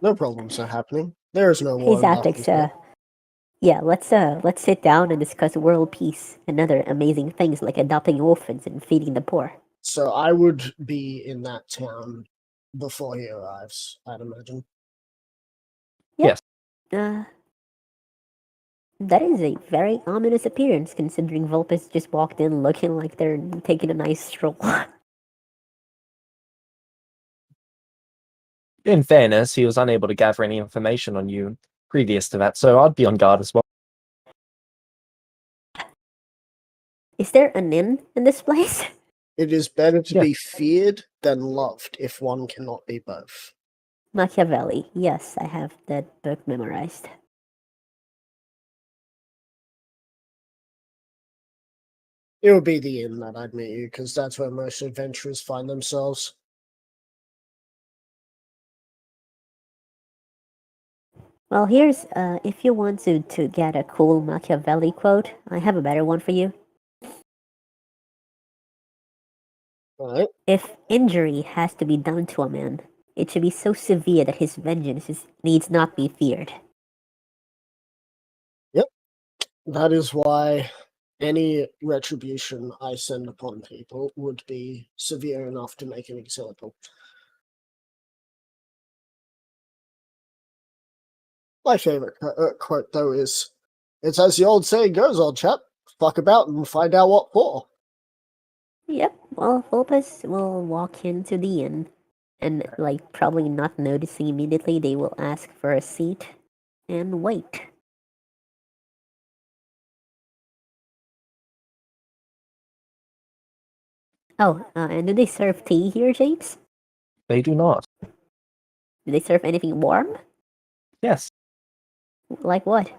No problems are happening. There is no Hey, war in Zaptix, Boston. yeah, let's sit down and discuss world peace and other amazing things like adopting orphans and feeding the poor. So I would be in that town before he arrives, I'd imagine. Yep. That is a very ominous appearance, considering Vulpes just walked in looking like they're taking a nice stroll. In fairness, he was unable to gather any information on you previous to that, so I'd be on guard as well. Is there an inn in this place? It is better to Yeah. be feared than loved if one cannot be both. Machiavelli. Yes, I have that book memorized. It would be the inn that I'd meet you, because that's where most adventurers find themselves. Well, here's, if you want to get a cool Machiavelli quote, I have a better one for you. Right? If injury has to be done to a man, it should be so severe that his vengeance needs not be feared. Yep. That is why any retribution I send upon people would be severe enough to make an example. My favorite quote, though, is, it's as the old saying goes, old chap, fuck about and find out what for. Yep, well, Vulpes will walk into the inn, and, like, probably not noticing immediately, they will ask for a seat and wait. Oh, and do they serve tea here, James? They do not. Do they serve anything warm? Yes. Like what?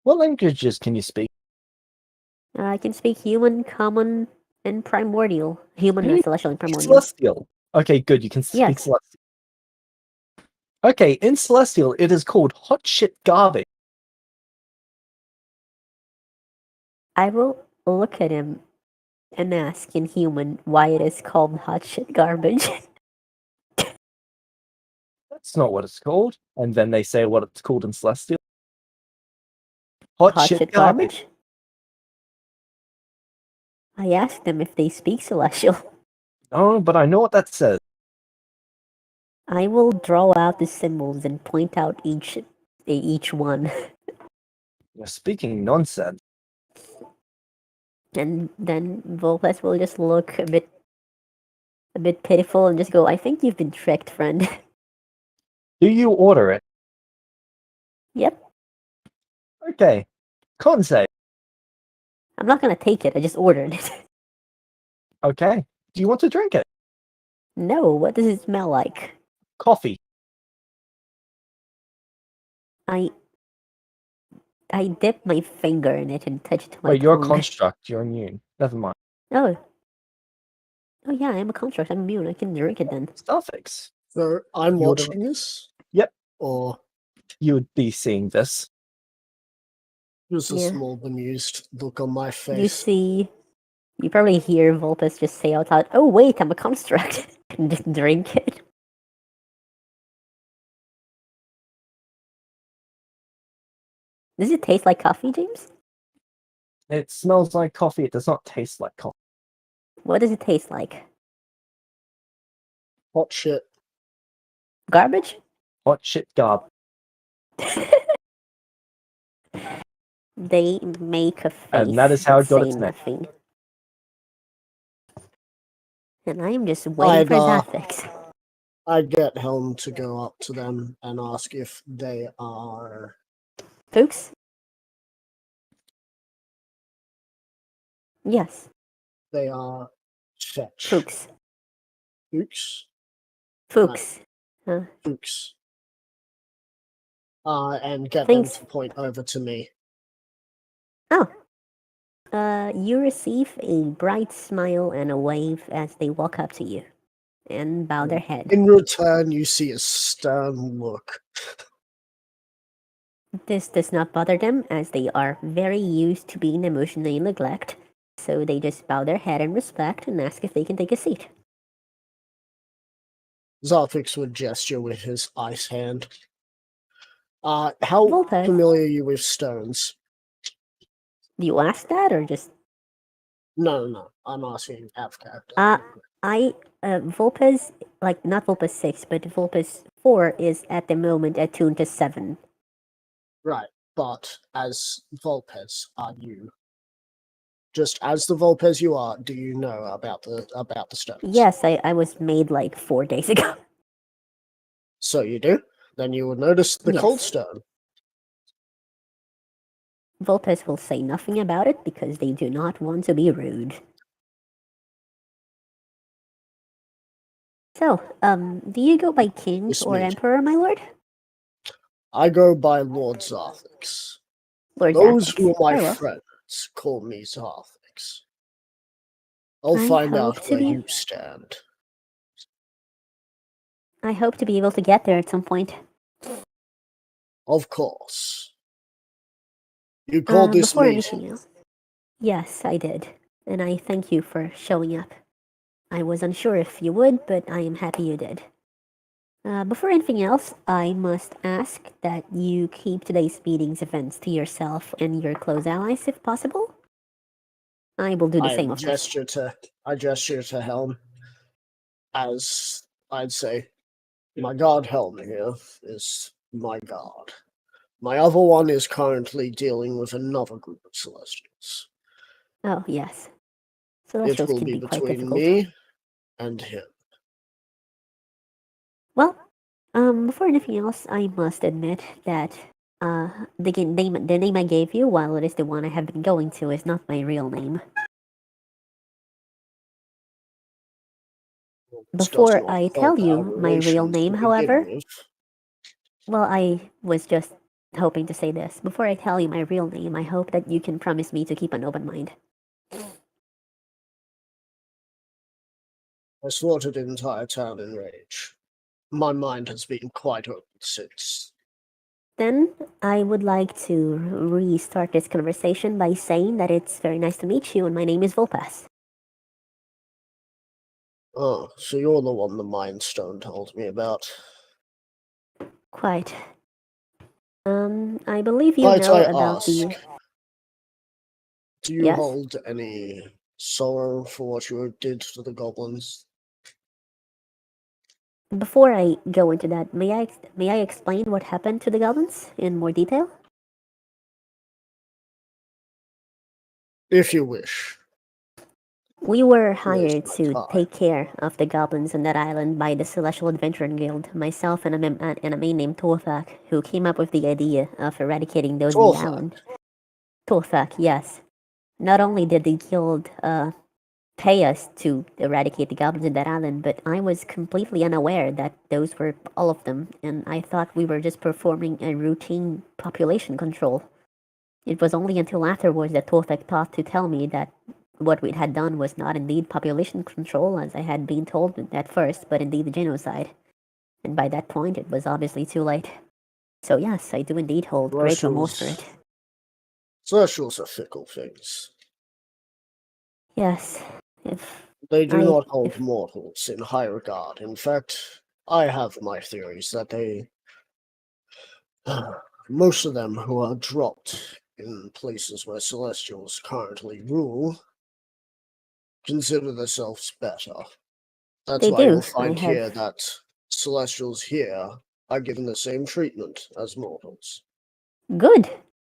What languages can you speak? I can speak human, common, and primordial. Human, Can you celestial, and speak primordial. Celestial. Okay, good. You can speak Yes. Celestial. Okay, in Celestial, it is called hot shit garbage. I will look at him and ask in human why it is called hot shit garbage. That's not what it's called. And then they say what it's called in Celestial. Hot shit garbage. I asked them if they speak celestial. Oh, but I know what that says. I will draw out the symbols and point out each one. You're speaking nonsense. And then Vulpes will just look a bit pitiful and just go, I think you've been tricked, friend. Do you order it? Yep. Okay. Conte. I'm not gonna take it, I just ordered it. Okay. Do you want to drink it? No, what does it smell like? Coffee. I dipped my finger in it and touched it to my Wait, you're a tongue. construct. You're immune. Never mind. Oh. Oh yeah, I am a construct. I'm immune. I can drink it then. Starfix. So I'm You're watching this? Yep. Or You would be seeing this. just a Yeah. small bemused look on my face. You probably hear Vulpes just say out loud, oh wait, I'm a construct. And just drink it. Does it taste like coffee, James? It smells like coffee. It does not taste like coffee. What does it taste like? Hot shit. Garbage? Hot shit garbage. They make a face And that is how it got say its name. nothing. And I am just waiting for Zaptix. I'd get Helm to go up to them and ask if they are... Fuchs? Yes. They are fetch. Fuchs. Fuchs? Fuchs. Fuchs. And get them to point over to me. Oh. You receive a bright smile and a wave as they walk up to you and bow their head. In return, you see a stern look. This does not bother them, as they are very used to being emotionally neglected, So they just bow their head in respect and ask if they can take a seat. Zarfix would gesture with his ice hand. How Volpe. familiar are you with stones? Do you ask that or just... No. I'm asking out of character. Volpes, like, not Volpes 6, but Volpes 4 is at the moment attuned to 7. Right, but as Volpes, are you just as the Volpes you are? Do you know about the stones? Yes, I was made like 4 days ago. So you do. Then you will notice the cold Yes. stone. Volpes will say nothing about it because they do not want to be rude. So, do you go by king This or meeting. emperor, my lord? I go by Lord Zarthix. Lord Those Zaptix. who are my Very well. friends call me Zarthix. I'll I find hope out to where be- you stand. I hope to be able to get there at some point. Of course. You called this Before meeting. anything else. Yes, I did. And I thank you for showing up. I was unsure if you would, but I am happy you did. Before anything else, I must ask that you keep today's meeting's events to yourself and your close allies if possible. I will do the same, of course. I gesture to Helm as I'd say, my god Helm here is my god. My other one is currently dealing with another group of Celestials. Oh, yes. It Celestials will can be be quite between difficult. me and him. Well, before anything else, I must admit that the name I gave you, while it is the one I have been going to, is not my real name. This does Before not I help tell our you my real relations name, to begin however, with. well, I was just hoping to say this. Before I tell you my real name, I hope that you can promise me to keep an open mind. I slaughtered an entire town in rage. My mind has been quite open since. Then I would like to restart this conversation by saying that it's very nice to meet you, and my name is Volpas. Oh, so you're the one the Mind Stone told me about. Quite. I believe you Might know I about ask, the... do you Yes? hold any sorrow for what you did to the goblins? Before I go into that, may I explain what happened to the goblins in more detail? If you wish. We were Waste hired my to time. take care of the goblins on that island by the Celestial Adventuring Guild, myself and a man named Torfak, who came up with the idea of eradicating those on the Torfak? island. Torfak, yes. Not only did the guild pay us to eradicate the goblins on that island, but I was completely unaware that those were all of them, and I thought we were just performing a routine population control. It was only until afterwards that Torfak thought to tell me that what we had done was not indeed population control, as I had been told at first, but indeed genocide. And by that point, it was obviously too late. So yes, I do indeed hold great remorse for it. Celestials are fickle things. Yes, if They do not hold mortals in high regard. In fact, I have my theories that they... most of them who are dropped in places where Celestials currently rule consider themselves better. That's they why do, you'll find I here have... that Celestials here are given the same treatment as mortals. Good!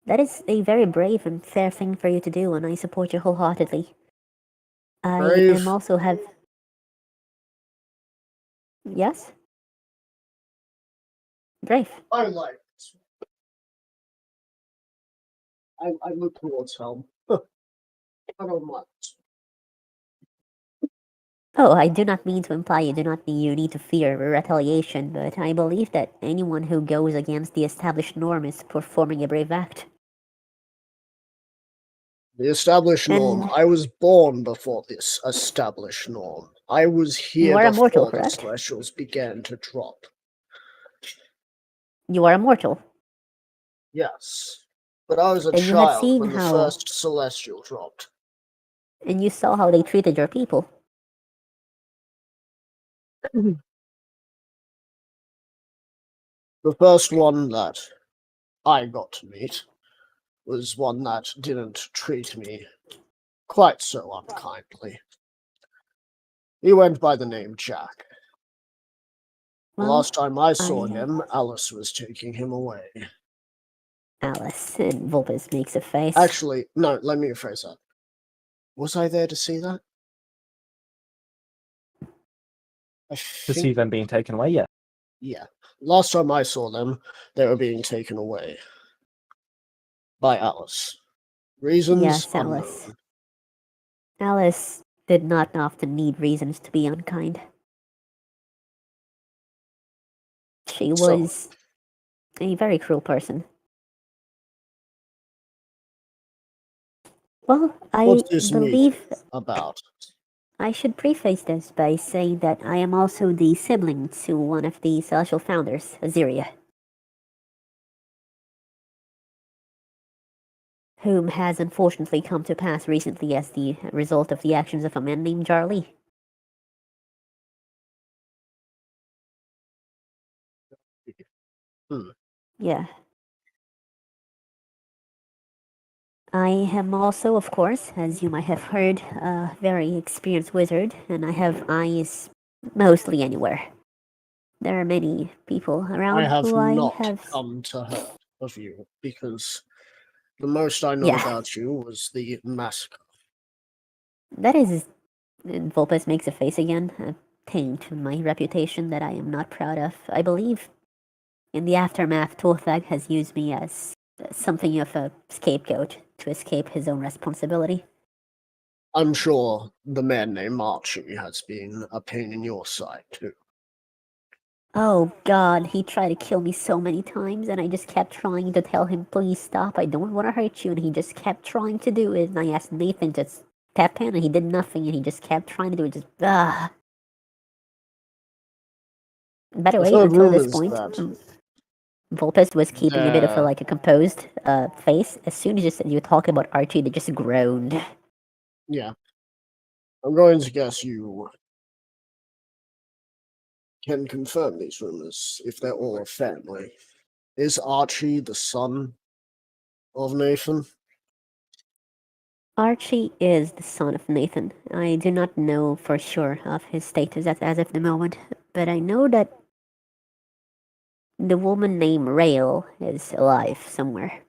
That is a very brave and fair thing for you to do, and I support you wholeheartedly. I am Brave? also have... Yes? Brave. I like this. I look towards Helm. I don't mind. Oh, I do not mean to imply you need to fear retaliation, but I believe that anyone who goes against the established norm is performing a brave act. The established norm. And I was born before this established norm. I was you here are immortal, before the correct? Celestials began to drop. You are immortal. Yes. But I was a And you have child seen when the how... first Celestial dropped. And you saw how they treated your people. The first one that I got to meet was one that didn't treat me quite so unkindly. He went by the name Jack. The Well, last time I saw I- him, Alice was taking him away. Alice, and Vulpes makes a face. Actually, no, let me rephrase that. Was I there to see that? I To see think, them being taken away, yeah. yeah. Last time I saw them, they were being taken away by Alice. Reasons Yes, unknown. Alice. Alice did not often need reasons to be unkind. She So, was a very cruel person. Well, I what's this believe meeting about? I should preface this by saying that I am also the sibling to one of the Celestial founders, Aziria, whom has unfortunately come to pass recently as the result of the actions of a man named Jarlee. Hmm. Yeah. I am also, of course, as you might have heard, a very experienced wizard, and I have eyes mostly anywhere. There are many people around I have who I not have. come to heard of you because the most I know Yeah. about you was the massacre. That is. Vulpes makes a face again, a taint in my reputation that I am not proud of. I believe in the aftermath, Torthag has used me as something of a scapegoat to escape his own responsibility. I'm sure the man named Archie has been a pain in your side too. Oh god, he tried to kill me so many times, and I just kept trying to tell him, please stop, I don't want to hurt you, and he just kept trying to do it, and I asked Nathan to tap in, and he did nothing, and he just kept trying to do it, just, ah. By the I've way, heard until this rumors point, that Vulpes was keeping a bit of a, there like a composed face. As soon as you talk about Archie, they just groaned. yeah. I'm going to guess you can confirm these rumors if they're all a family. Is Archie the son of Nathan? Archie is the son of Nathan. I do not know for sure of his status as of the moment, but I know that the woman named Rael is alive somewhere.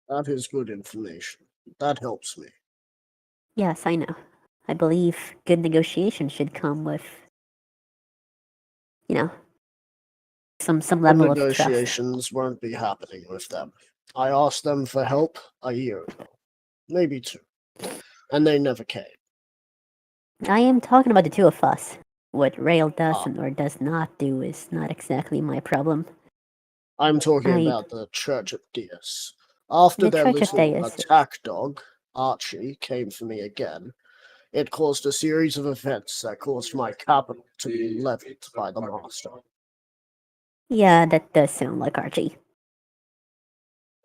That is good information. That helps me. Yes, I know. I believe good negotiation should come with, you know, some Good level of trust. negotiations won't be happening with them. I asked them for help a year ago, maybe two, and they never came. I am talking about the two of us. What Rael does Ah. or does not do is not exactly my problem. I'm talking I about the Church of Deus. After The their Church of little Deus. attack dog, Archie, came for me again, it caused a series of events that caused my capital to be levied by the Master. Yeah, that does sound like Archie.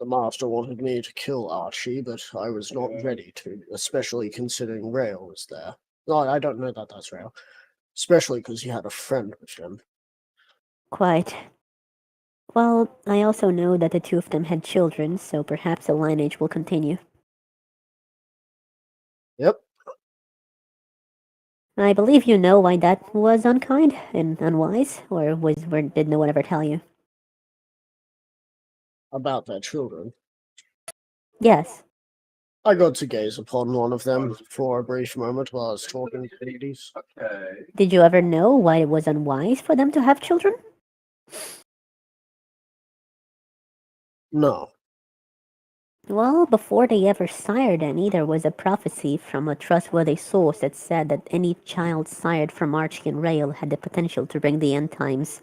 The Master wanted me to kill Archie, but I was not ready to, especially considering Rail was there. No, I don't know that that's Rail. Especially because he had a friend with him. Quite. Well, I also know that the two of them had children, so perhaps the lineage will continue. Yep. I believe you know why that was unkind and unwise, or did no one ever tell you? About their children. Yes. I got to gaze upon one of them for a brief moment while I was talking to ladies. Did you ever know why it was unwise for them to have children? No. Well, before they ever sired any, there was a prophecy from a trustworthy source that said that any child sired from Archie and Rael had the potential to bring the end times.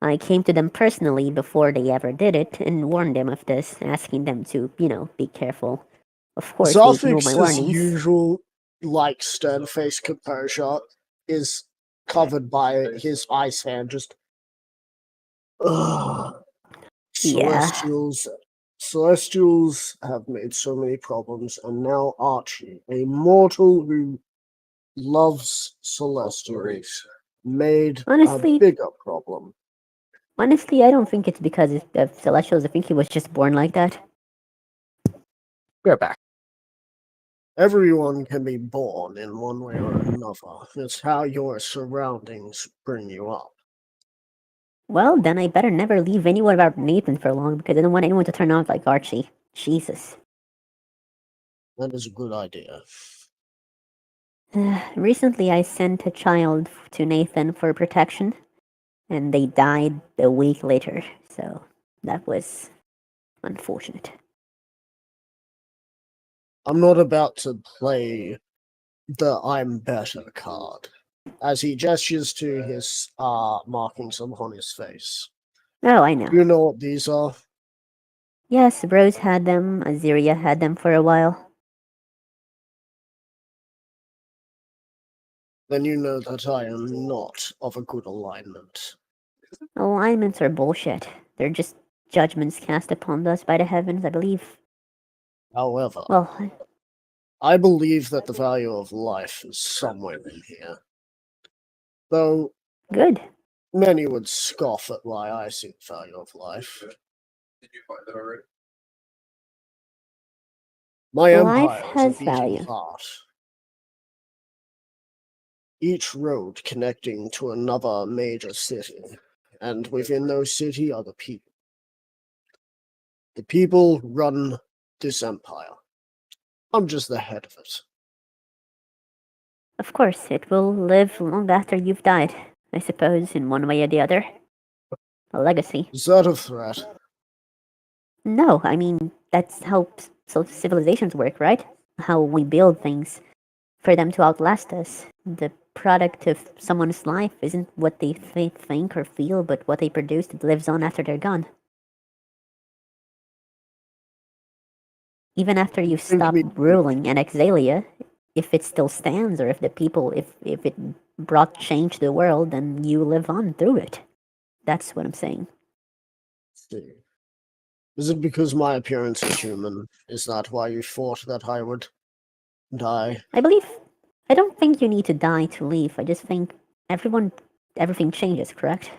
I came to them personally before they ever did it and warned them of this, asking them to, be careful. Of course, they ignored my Zarfix's warnings. usual, stern-faced composure is covered by his ice hand, just... Ugh. Yeah. Celestials Celestials have made so many problems, and now Archie, a mortal who loves Celestials, made a Honestly, bigger problem. I don't think it's because of Celestials. I think he was just born like that. We're back. Everyone can be born in one way or another. It's how your surroundings bring you up. Well, then I better never leave anyone about Nathan for long because I don't want anyone to turn out like Archie. Jesus. That is a good idea. Recently, I sent a child to Nathan for protection, and they died a week later, so that was unfortunate. I'm not about to play the I'm better card, as he gestures to his markings upon his face. Oh, I know. Do you know what these are? Yes, Rose had them, Aziria had them for a while. Then you know that I am not of a good alignment. Alignments are bullshit. They're just judgments cast upon us by the heavens, I believe. However, Well, I believe that the value of life is somewhere in here. Though good. many would scoff at why I see the value of life. Did you find that already? My Life empire is a has beating value. heart. Each road connecting to another major city, and within those cities are the people. The people run this empire. I'm just the head of it. Of course, it will live long after you've died, I suppose, in one way or the other. A legacy. Is that a threat? No, I mean, that's how civilizations work, right? How we build things for them to outlast us. The product of someone's life isn't what they think or feel, but what they produce that lives on after they're gone. Even after you Think stop we- ruling in Exalia, if it still stands or if the people, if it brought change to the world, then you live on through it. That's what I'm saying. See. Is it because my appearance is human? Is that why you thought that I would die? I don't think you need to die to leave. I just think everything changes, correct?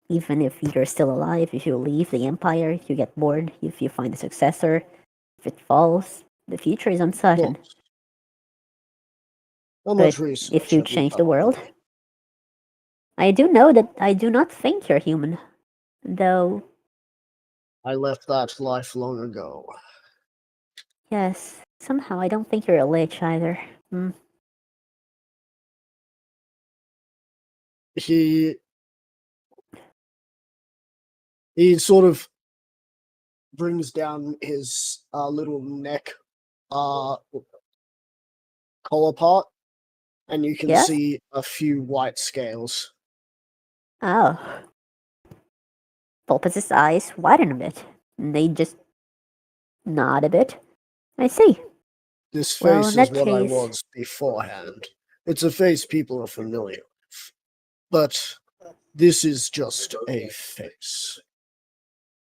Even if you're still alive, if you leave the Empire, if you get bored, if you find a successor, if it falls, the future is uncertain. What? How But much research if you have change the done on world, me? I do know that I do not think you're human, though. I left that life long ago. Yes, somehow I don't think you're a lich either. He sort of brings down his little neck collar part, and you can Yes? see a few white scales. Oh. Pulpus's eyes widen a bit, and they just nod a bit. I see. This Well, face in is that what I case, was beforehand. It's a face people are familiar with. But this is just a face.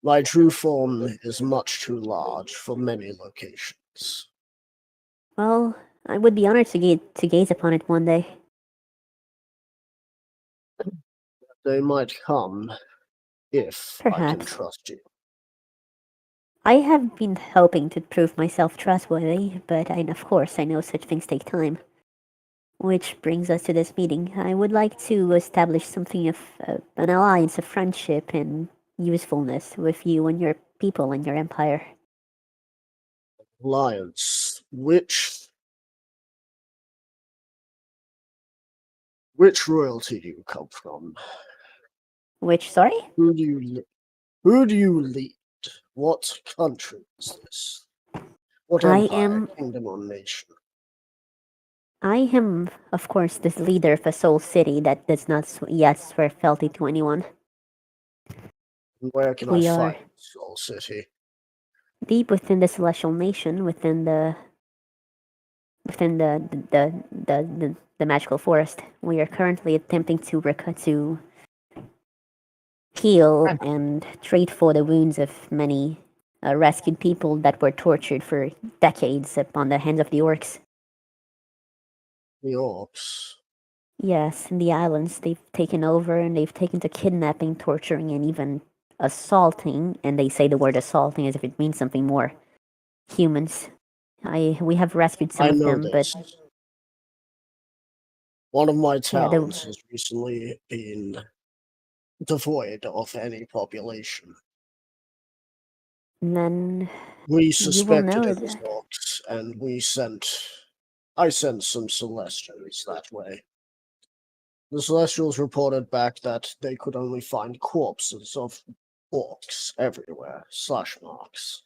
My true form is much too large for many locations. well, I would be honored to gaze upon it one day. They might come if I can Perhaps. trust you. I have been hoping to prove myself trustworthy, but of course I know such things take time. Which brings us to this meeting. I would like to establish something of an alliance of friendship and usefulness with you and your people and your empire. Alliance. Which royalty do you come from? Which, sorry? Who do you lead? What country is this? What empire, kingdom, or nation? I am, of course, the leader of a soul city that does not yet swear fealty to anyone. And where can I We are find Soul City? deep within the celestial nation, within the magical forest. We are currently attempting to heal and treat for the wounds of many rescued people that were tortured for decades upon the hands of the orcs. The orcs. Yes, in the islands, they've taken over and they've taken to kidnapping, torturing, and even assaulting. And they say the word assaulting as if it means something more. Humans. We have rescued some I of know them, but this. One of my yeah, towns has recently been devoid of any population. and then We you will suspected know it was that. orcs, and I sent some Celestials that way. The Celestials reported back that they could only find corpses of orcs everywhere, slash marks.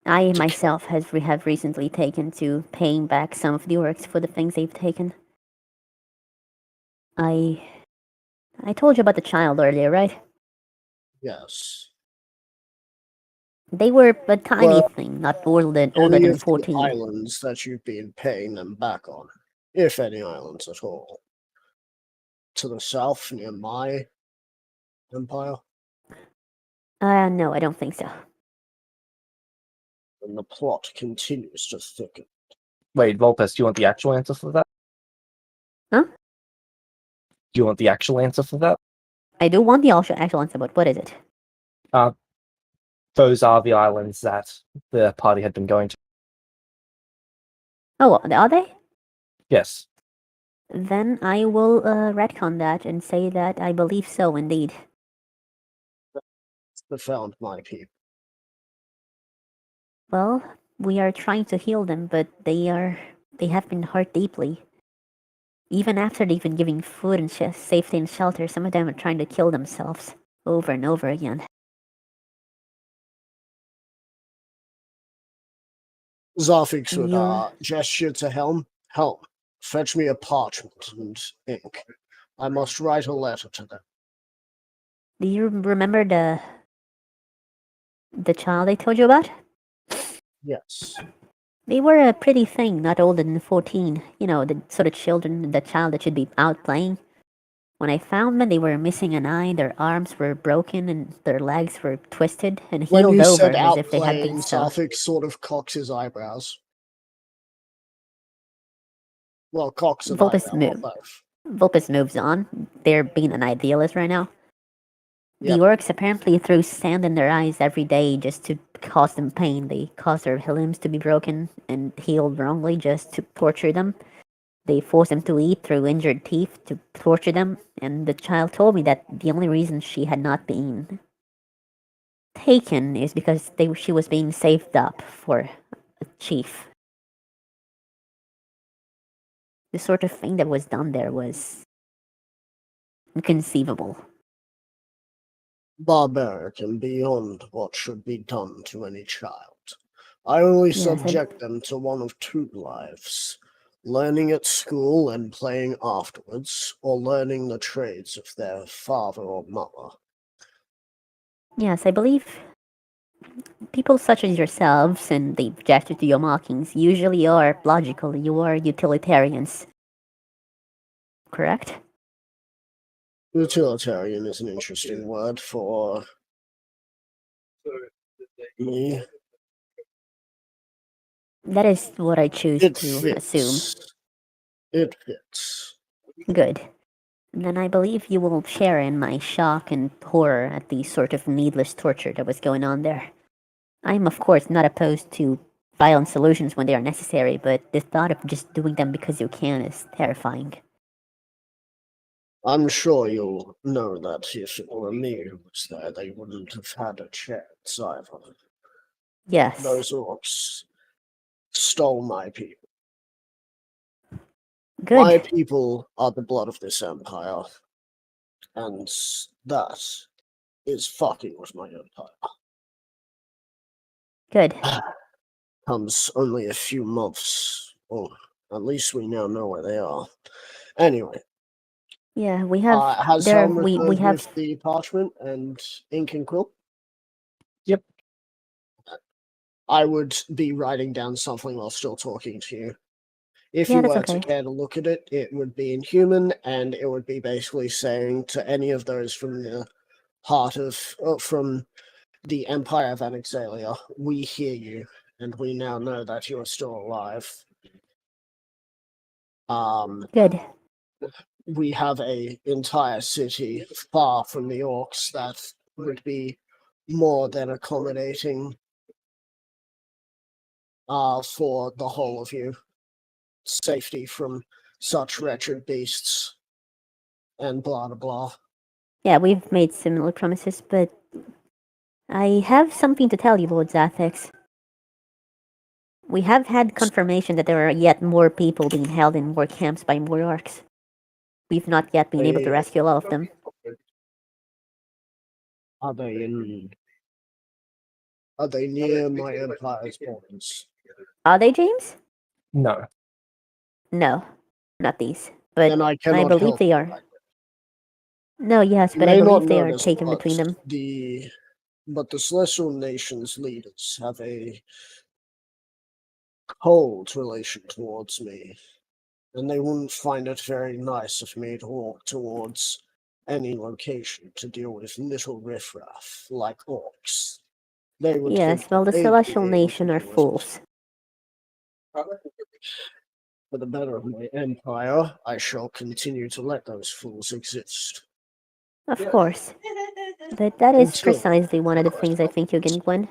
I To myself have recently taken to paying back some of the orcs for the things they've taken. I told you about the child earlier, right? Yes. They were a tiny Well, thing, not older any than of the 14. islands that you've been paying them back on, if any islands at all. To the south, near my empire, No, I don't think so. and the plot continues to thicken. Wait, Volpes, do you want the actual answer for that? Huh? Do you want the actual answer for that? I do want the actual answer, but what is it? Those are the islands that the party had been going to. Oh, are they? Yes. Then I will retcon that and say that I believe so indeed. They found my people. Well, we are trying to heal them, but they have been hurt deeply. Even after they've been giving food and safety and shelter, some of them are trying to kill themselves over and over again. Zarfix would You're- gesture to Helm. Helm, fetch me a parchment and ink. I must write a letter to them. Do you remember the child I told you about? Yes. They were a pretty thing, not older than 14. You know, the sort of children, the child that should be out playing. When I found them, they were missing an eye, their arms were broken, and their legs were twisted and When healed you over said as if they had been outplaying, Zarfix sort of cocks his eyebrows. Well, cocks and Vulpes, eyebrow, or both. Vulpes moves on. They're being an idealist right now. The Yep. orcs apparently threw sand in their eyes every day just to cause them pain. They caused their limbs to be broken and healed wrongly just to torture them. They forced them to eat through injured teeth to torture them, and the child told me that the only reason she had not been taken is because she was being saved up for a chief. The sort of thing that was done there was inconceivable. Barbaric and beyond what should be done to any child. I only Yes, subject them to one of two lives: learning at school and playing afterwards, or learning the trades of their father or mother. Yes, I believe people such as yourselves and the gesture to your markings usually are logical. You are utilitarians. Correct? Utilitarian is an interesting word for me. That is what I choose It to assume. fits. It fits. Good. Then I believe you will share in my shock and horror at the sort of needless torture that was going on there. I'm, of course, not opposed to violent solutions when they are necessary, but the thought of just doing them because you can is terrifying. I'm sure you'll know that if it were me who was there, they wouldn't have had a chance either. Yes. Those orcs stole my people. Good. My people are the blood of this empire, and that is fucking with my empire. Good. Comes only a few months. Well, at least we now know where they are. Anyway, Yeah, we have has there Helm we returned have with the parchment and ink and quill? Yep. I would be writing down something while still talking to you. If Yeah, you that's were okay. to care to look at it, it would be in human, and it would be basically saying to any of those from the heart of, from the Empire of Anaxalia, we hear you, and we now know that you are still alive. Good. We have a entire city far from the orcs that would be more than accommodating for the whole of you. Safety from such wretched beasts, and blah blah blah. Yeah, we've made similar promises, but I have something to tell you, Lord Zathex. We have had confirmation that there are yet more people being held in war camps by more orcs. We've not yet been able to rescue all of them. Are they near my empire's borders? Are they, James? No. No, not these. But Then I I cannot believe help they are. you. No, yes, You but I may not believe they are notice, taken but between them. the Celestial Nation's leaders have a cold relation towards me, and they wouldn't find it very nice of me to walk towards any location to deal with little riffraff like orcs. They would Yes, think well, the that they'd be Celestial able to Nation are deal with me. fools. For the better of my empire, I shall continue to let those fools exist. Of course. But that is Until precisely one of the things I think you're getting, Gwen.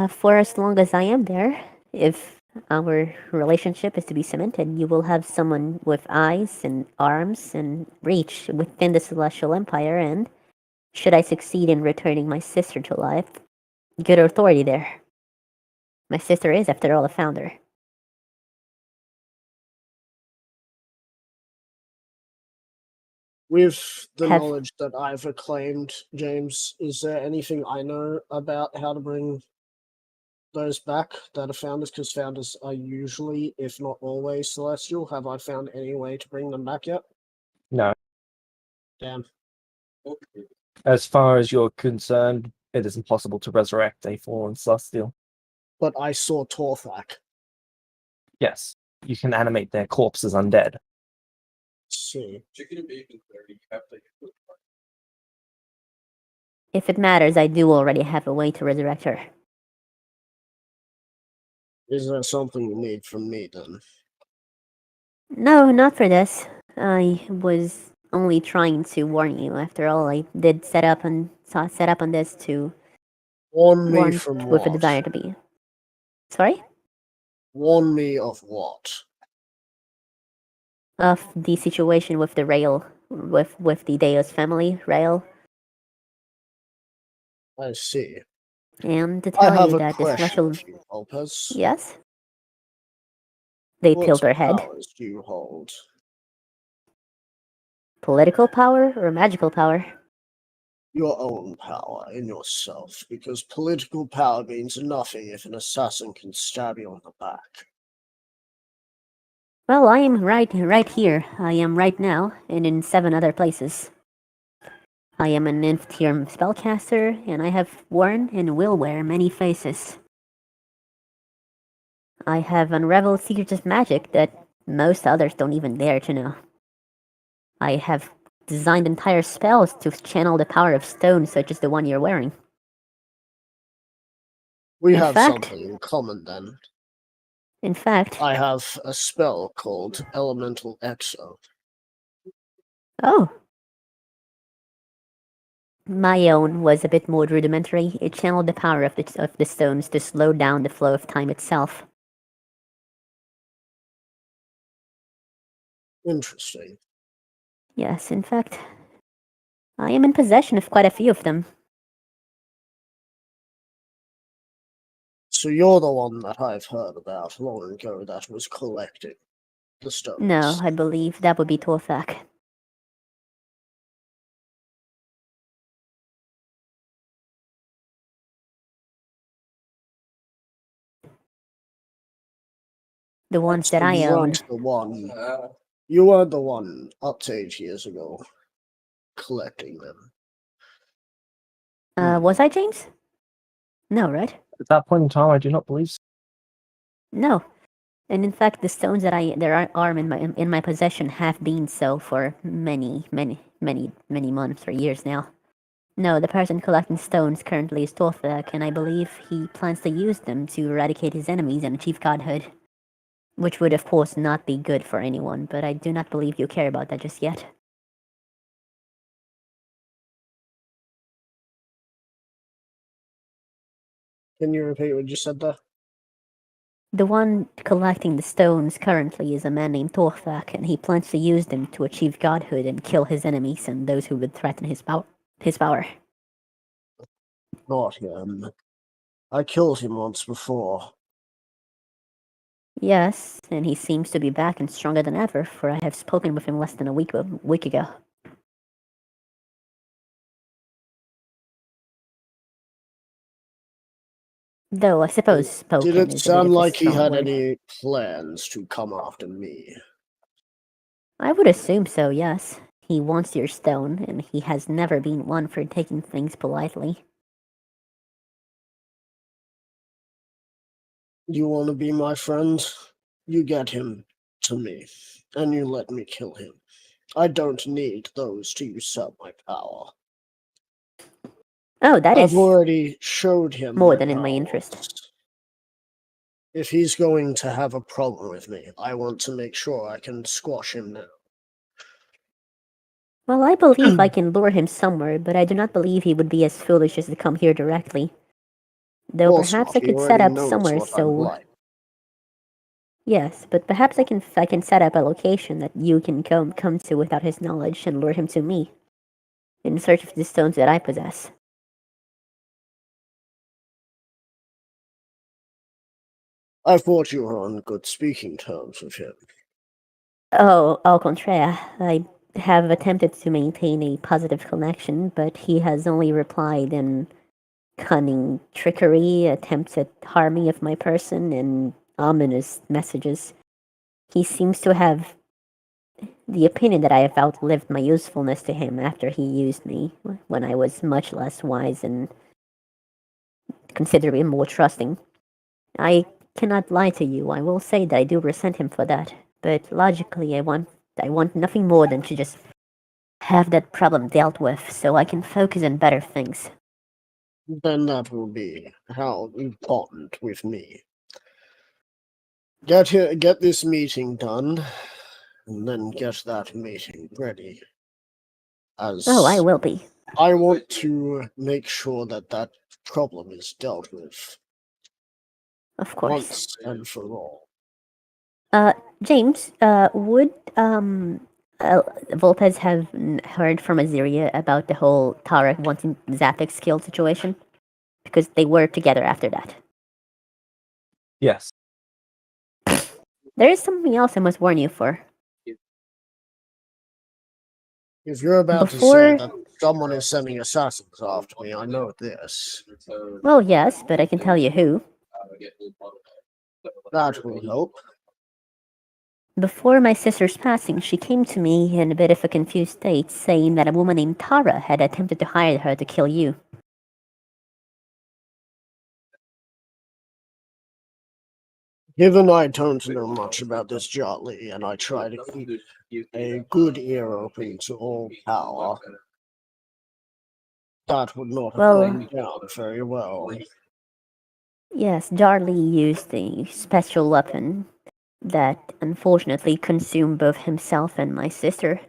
For as long as I am there, if our relationship is to be cemented, you will have someone with eyes and arms and reach within the Celestial Empire, and should I succeed in returning my sister to life, good authority there. My sister is, after all, a founder. with the Have- knowledge that I've acclaimed, James, is there anything I know about how to bring those back that are founders? Because founders are usually, if not always, celestial. Have I found any way to bring them back yet? No. Damn. As far as you're concerned, it is impossible to resurrect a fallen celestial. But I saw Torthak. Yes, you can animate their corpses undead. See. Chicken and bacon cleric, you have to. If it matters, I do already have a way to resurrect her. Is there something you need from me then? No, not for this. I was only trying to warn you. After all, I did set up on this to Warn me warn from with a what? desire to be. Sorry? Warn me of what? Of the situation with the rail, with the Deus family rail, I see. and to I tell have you a that the question celestial. for you, Lopez. Yes? They What tilt their head. powers do you hold? Political power or magical power? Your own power in yourself, because political power means nothing if an assassin can stab you on the back. Well, I am right here. I am right now, and in 7 other places. I am an nth-tier spellcaster, and I have worn and will wear many faces. I have unraveled secrets of magic that most others don't even dare to know. I have designed entire spells to channel the power of stone, such as the one you're wearing. We In have fact- something in common then. In fact, I have a spell called Elemental Exo. oh. My own was a bit more rudimentary. It channeled the power of the stones to slow down the flow of time itself. Interesting. Yes, in fact, I am in possession of quite a few of them. So you're the one that I've heard about long ago that was collecting the stones. No, I believe that would be Torthak. The ones that So I you own. weren't the one. You weren't the one up to 8 years ago collecting them. Was I, James? No, right? At that point in time, I do not believe so. No. And in fact, the stones that are in my possession have been so for many months or years now. No, the person collecting stones currently is Torthak, and I believe he plans to use them to eradicate his enemies and achieve godhood. Which would, of course, not be good for anyone, but I do not believe you care about that just yet. Can you repeat what you said there? The one collecting the stones currently is a man named Torthak, and he plans to use them to achieve godhood and kill his enemies and those who would threaten his power. Not him. I killed him once before. Yes, and he seems to be back and stronger than ever, for I have spoken with him less than a week ago. Though I suppose spoken Did it is a bit sound of a like he strong had word. any plans to come after me? I would assume so, yes. He wants your stone, and he has never been one for taking things politely. You want to be my friend? You get him to me, and you let me kill him. I don't need those to usurp my power. Oh, that I've is already showed him more my than in my powers. interest. If he's going to have a problem with me, I want to make sure I can squash him now. Well, I believe I can lure him somewhere, but I do not believe he would be as foolish as to come here directly. Though Of course perhaps not, I he could set already up knows somewhere what I'm so... like. Yes, but perhaps I can set up a location that you can come to without his knowledge and lure him to me, in search of the stones that I possess. I thought you were on good speaking terms with him. Oh, au contraire, I have attempted to maintain a positive connection, but he has only replied in cunning trickery, attempts at harming of my person, and ominous messages. He seems to have the opinion that I have outlived my usefulness to him after he used me when I was much less wise and considerably more trusting. I cannot lie to you. I will say that I do resent him for that, but logically, I want nothing more than to just have that problem dealt with so I can focus on better things. Then that will be how important with me. Get this meeting done, and then get that meeting ready. Oh, I will be. I want to make sure that that problem is dealt with Of course. once and for all. James, would Volpez have heard from Aziria about the whole Tara wanting Zapek's killed situation? Because they were together after that. Yes. There is something else I must warn you for. If you're about to say that someone is sending assassins after me, I know this. Well, yes, but I can tell you who. That will help. Before my sister's passing, she came to me in a bit of a confused state, saying that a woman named Tara had attempted to hire her to kill you. Given I don't know much about this Jotly, and I try to keep a good ear open to all power, that would not have Well, gone down very well. Yes, Darley used a special weapon that unfortunately consumed both himself and my sister.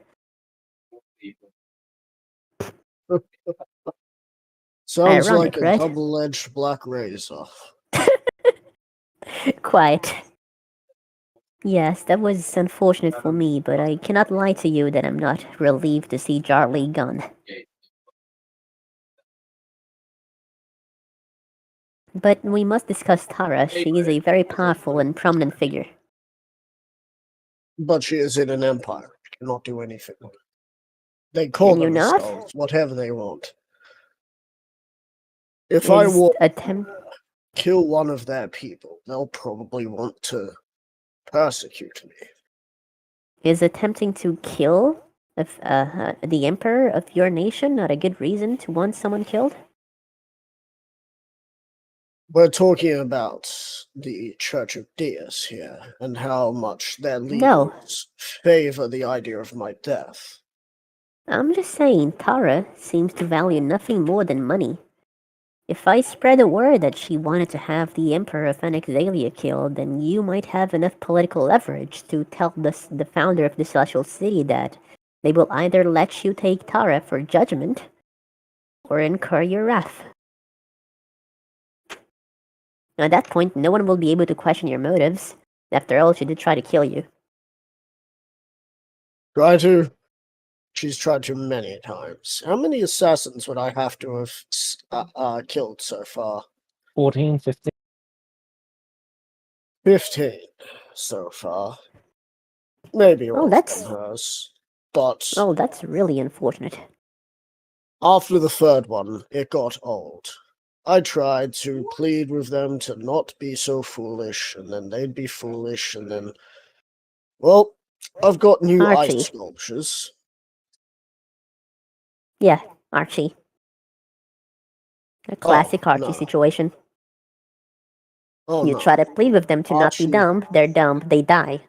Sounds Ironic, like a right? double-edged black razor. Quite. Yes, that was unfortunate for me, but I cannot lie to you that I'm not relieved to see Darley gone. But we must discuss Tara. She is a very powerful and prominent figure. But she is in an empire. She cannot do anything. They call Can you not? themselves whatever they want. If I Is will attempt kill one of their people, they'll probably want to persecute me. is attempting to kill the emperor of your nation not a good reason to want someone killed? We're talking about the Church of Deus here, and how much their No. leaders favor the idea of my death. I'm just saying, Tara seems to value nothing more than money. If I spread a word that she wanted to have the Emperor of Anexalia killed, then you might have enough political leverage to tell the founder of the Celestial City that they will either let you take Tara for judgment or incur your wrath. At that point, no one will be able to question your motives. After all, she did try to kill you. Try to? She's tried to many times. How many assassins would I have to have killed so far? 14, 15. 15 so far. Maybe Oh, all that's- from hers. But Oh, that's really unfortunate. after the third one, it got old. I tried to plead with them to not be so foolish, and then they'd be foolish, and then... Well, I've got new Archie. ice sculptures. Yeah, Archie. A classic Archie no. situation. Oh, You no. try to plead with them to not be Archie- dumb, they're dumb, they die.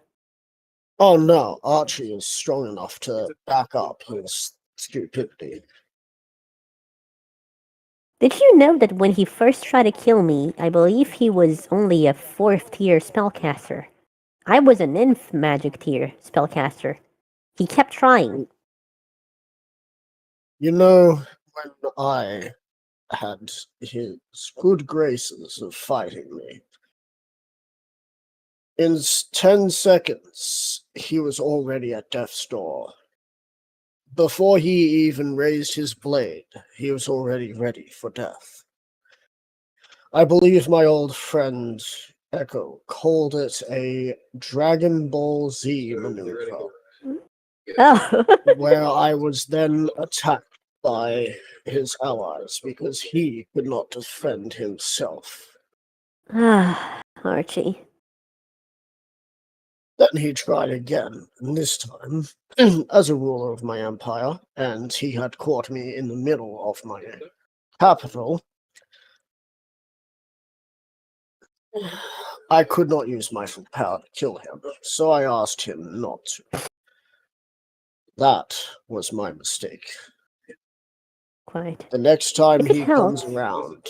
Oh, no. Archie is strong enough to back up his stupidity. Did you know that when he first tried to kill me, I believe he was only a 4th tier spellcaster? I was an Nth magic tier spellcaster. He kept trying. You know, when I had his good graces of fighting me, in 10 seconds, he was already at death's door. Before he even raised his blade, he was already ready for death. I believe my old friend Echo called it a Dragon Ball Z maneuver, Oh. where I was then attacked by his allies because he could not defend himself. Ah, Archie. Then he tried again, and this time, as a ruler of my empire, and he had caught me in the middle of my capital, I could not use my full power to kill him, so I asked him not to. That was my mistake. Quite. The next time If it he comes helps. around,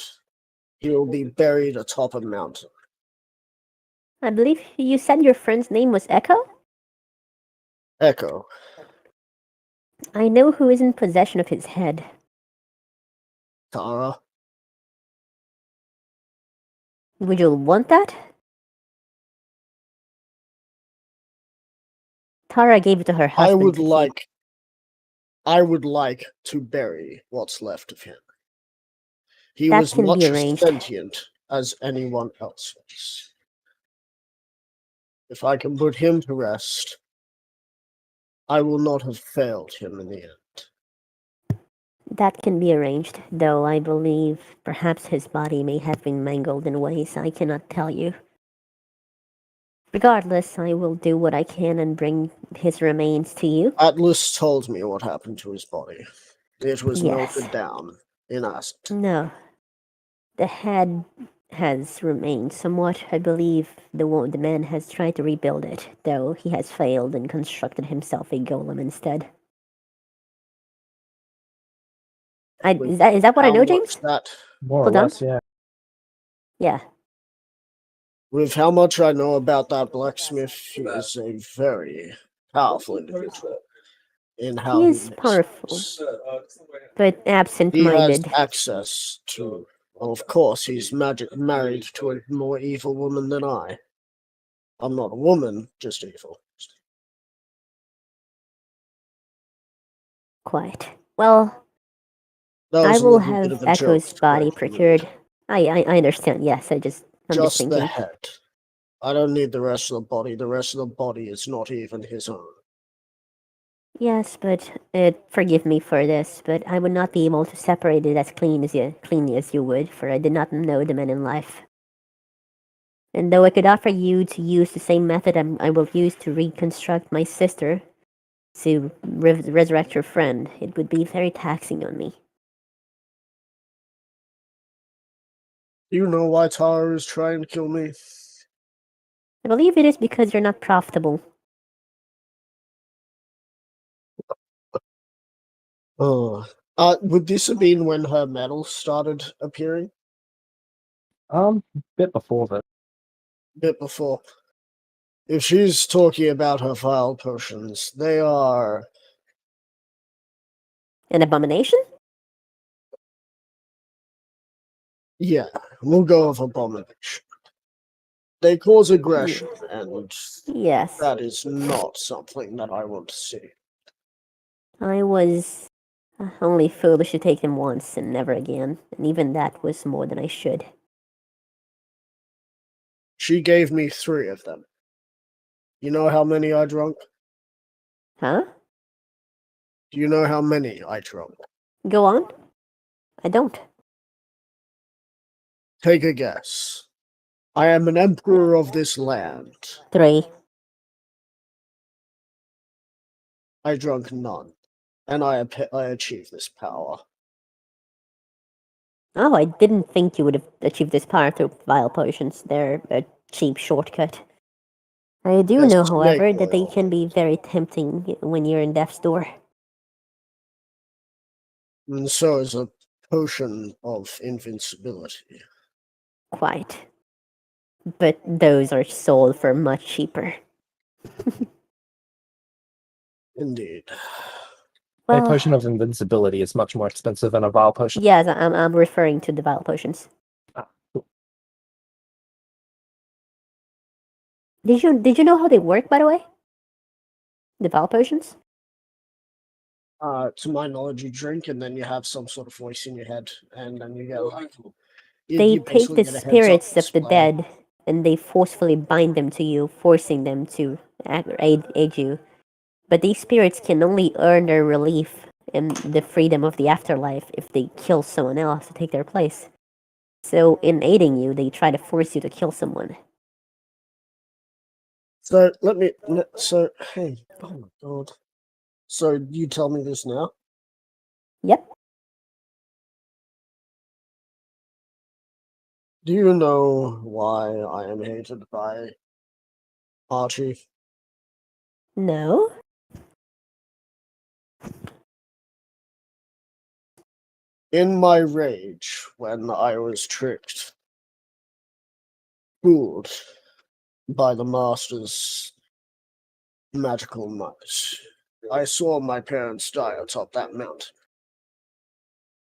he will be buried atop a mountain. I believe you said your friend's name was Echo? Echo, I know who is in possession of his head. Tara, Would you want that? Tara gave it to her husband to keep. I would like to bury what's left of him. He That was can be much as arranged. sentient as anyone else was. If I can put him to rest, I will not have failed him in the end. That can be arranged, though I believe perhaps his body may have been mangled in ways I cannot tell you. Regardless, I will do what I can and bring his remains to you. Atlas told me what happened to his body. It was Yes. melted down in acid. No. The head has remained somewhat. I believe the man has tried to rebuild it, though he has failed and constructed himself a golem instead. Is that what I How know, much James? that More or Hold on. less, yeah. Yeah. With how much I know about that blacksmith, he is a very powerful individual in how He is makes powerful, things. but He has absent-minded. access to. Well, of course, he's married to a more evil woman than I. I'm not a woman, just evil. Quite. Well, That I was a will little bit have of a Echo's joke. body Correct me. procured. I understand, yes, I'm just Just thinking. the head. I don't need the rest of the body. The rest of the body is not even his own. Yes, but forgive me for this, but I would not be able to separate it as cleanly as you would, for I did not know the man in life. And though I could offer you to use the same method I will use to reconstruct my sister, to resurrect your friend, it would be very taxing on me. Do you know why Tara is trying to kill me? I believe it is because you're not profitable. Oh. Would this have been when her medal started appearing? Bit before that. Bit before. If she's talking about her vile potions, they are... An abomination? Yeah, we'll go with abomination. They cause aggression, and Yes. that is not something that I want to see. I was only foolish to take them once and never again, and even that was more than I should. She gave me 3 of them. You know how many I drunk? Huh? Do you know how many I drunk? Go on? I don't. Take a guess. I am an emperor of this land. 3. I drunk none, and I achieved this power. Oh, I didn't think you would have achieved this power through vile potions. They're a cheap shortcut. I do That's know, snake however, that they oil. can be very tempting when you're in death's door. And so is a potion of invincibility. Quite. But those are sold for much cheaper. Indeed. A Well, potion of invincibility is much more expensive than a vile potion. yes, I'm referring to the vile potions. Ah, cool. Did you know how they work, by the way? The vile potions? To my knowledge, you drink and then you have some sort of voice in your head, and then you get They you take basically the get a heads-up spirits of the display. dead and they forcefully bind them to you, forcing them to aid you. But these spirits can only earn their relief and the freedom of the afterlife if they kill someone else to take their place. So, in aiding you, they try to force you to kill someone. So So hey, oh my god. So you tell me this now? Yep. Do you know why I am hated by Archie? No? In my rage, when I was tricked, fooled by the master's magical might, I saw my parents die atop that mountain.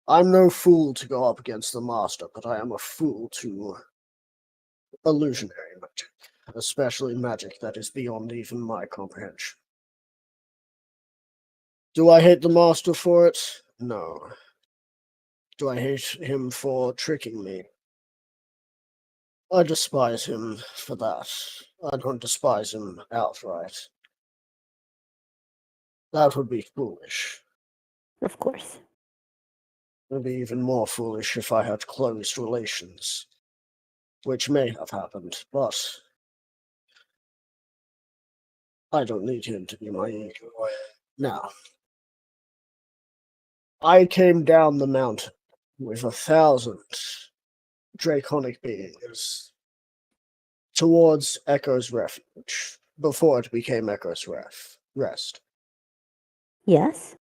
I'm no fool to go up against the master, but I am a fool to illusionary magic, especially magic that is beyond even my comprehension. Do I hate the master for it? No. Do I hate him for tricking me? I despise him for that. I don't despise him outright. That would be foolish. Of course. It would be even more foolish if I had closed relations, which may have happened, but I don't need him to be my ego. Now, I came down the mountain with 1,000 draconic beings towards Echo's Refuge, before it became Echo's Rest. Yes?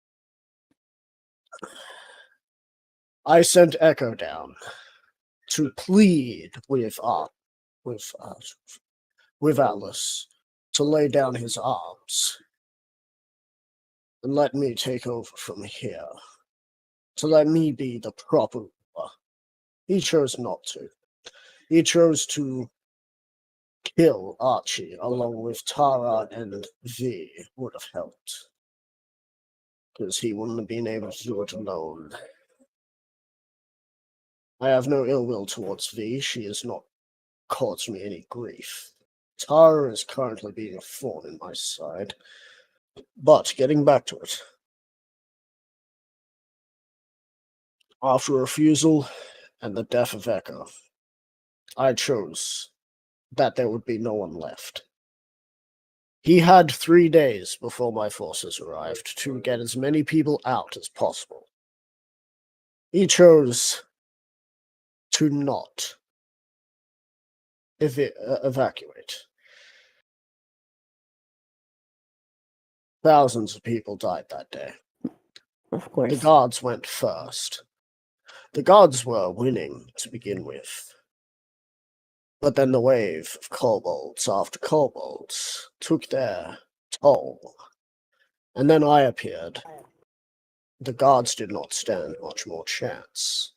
I sent Echo down to plead with Atlas to lay down his arms and let me take over from here, to let me be the proper ruler. He chose not to. He chose to kill Archie along with Tara and V would have helped, because he wouldn't have been able to do it alone. I have no ill will towards V. She has not caused me any grief. Tara is currently being a thorn in my side. But getting back to it. After refusal and the death of Echo, I chose that there would be no one left. He had 3 days before my forces arrived to get as many people out as possible. He chose to not evacuate. Thousands of people died that day. Of The course. guards went first. The guards were winning to begin with. But then the wave of kobolds after kobolds took their toll. And then I appeared. The guards did not stand much more chance.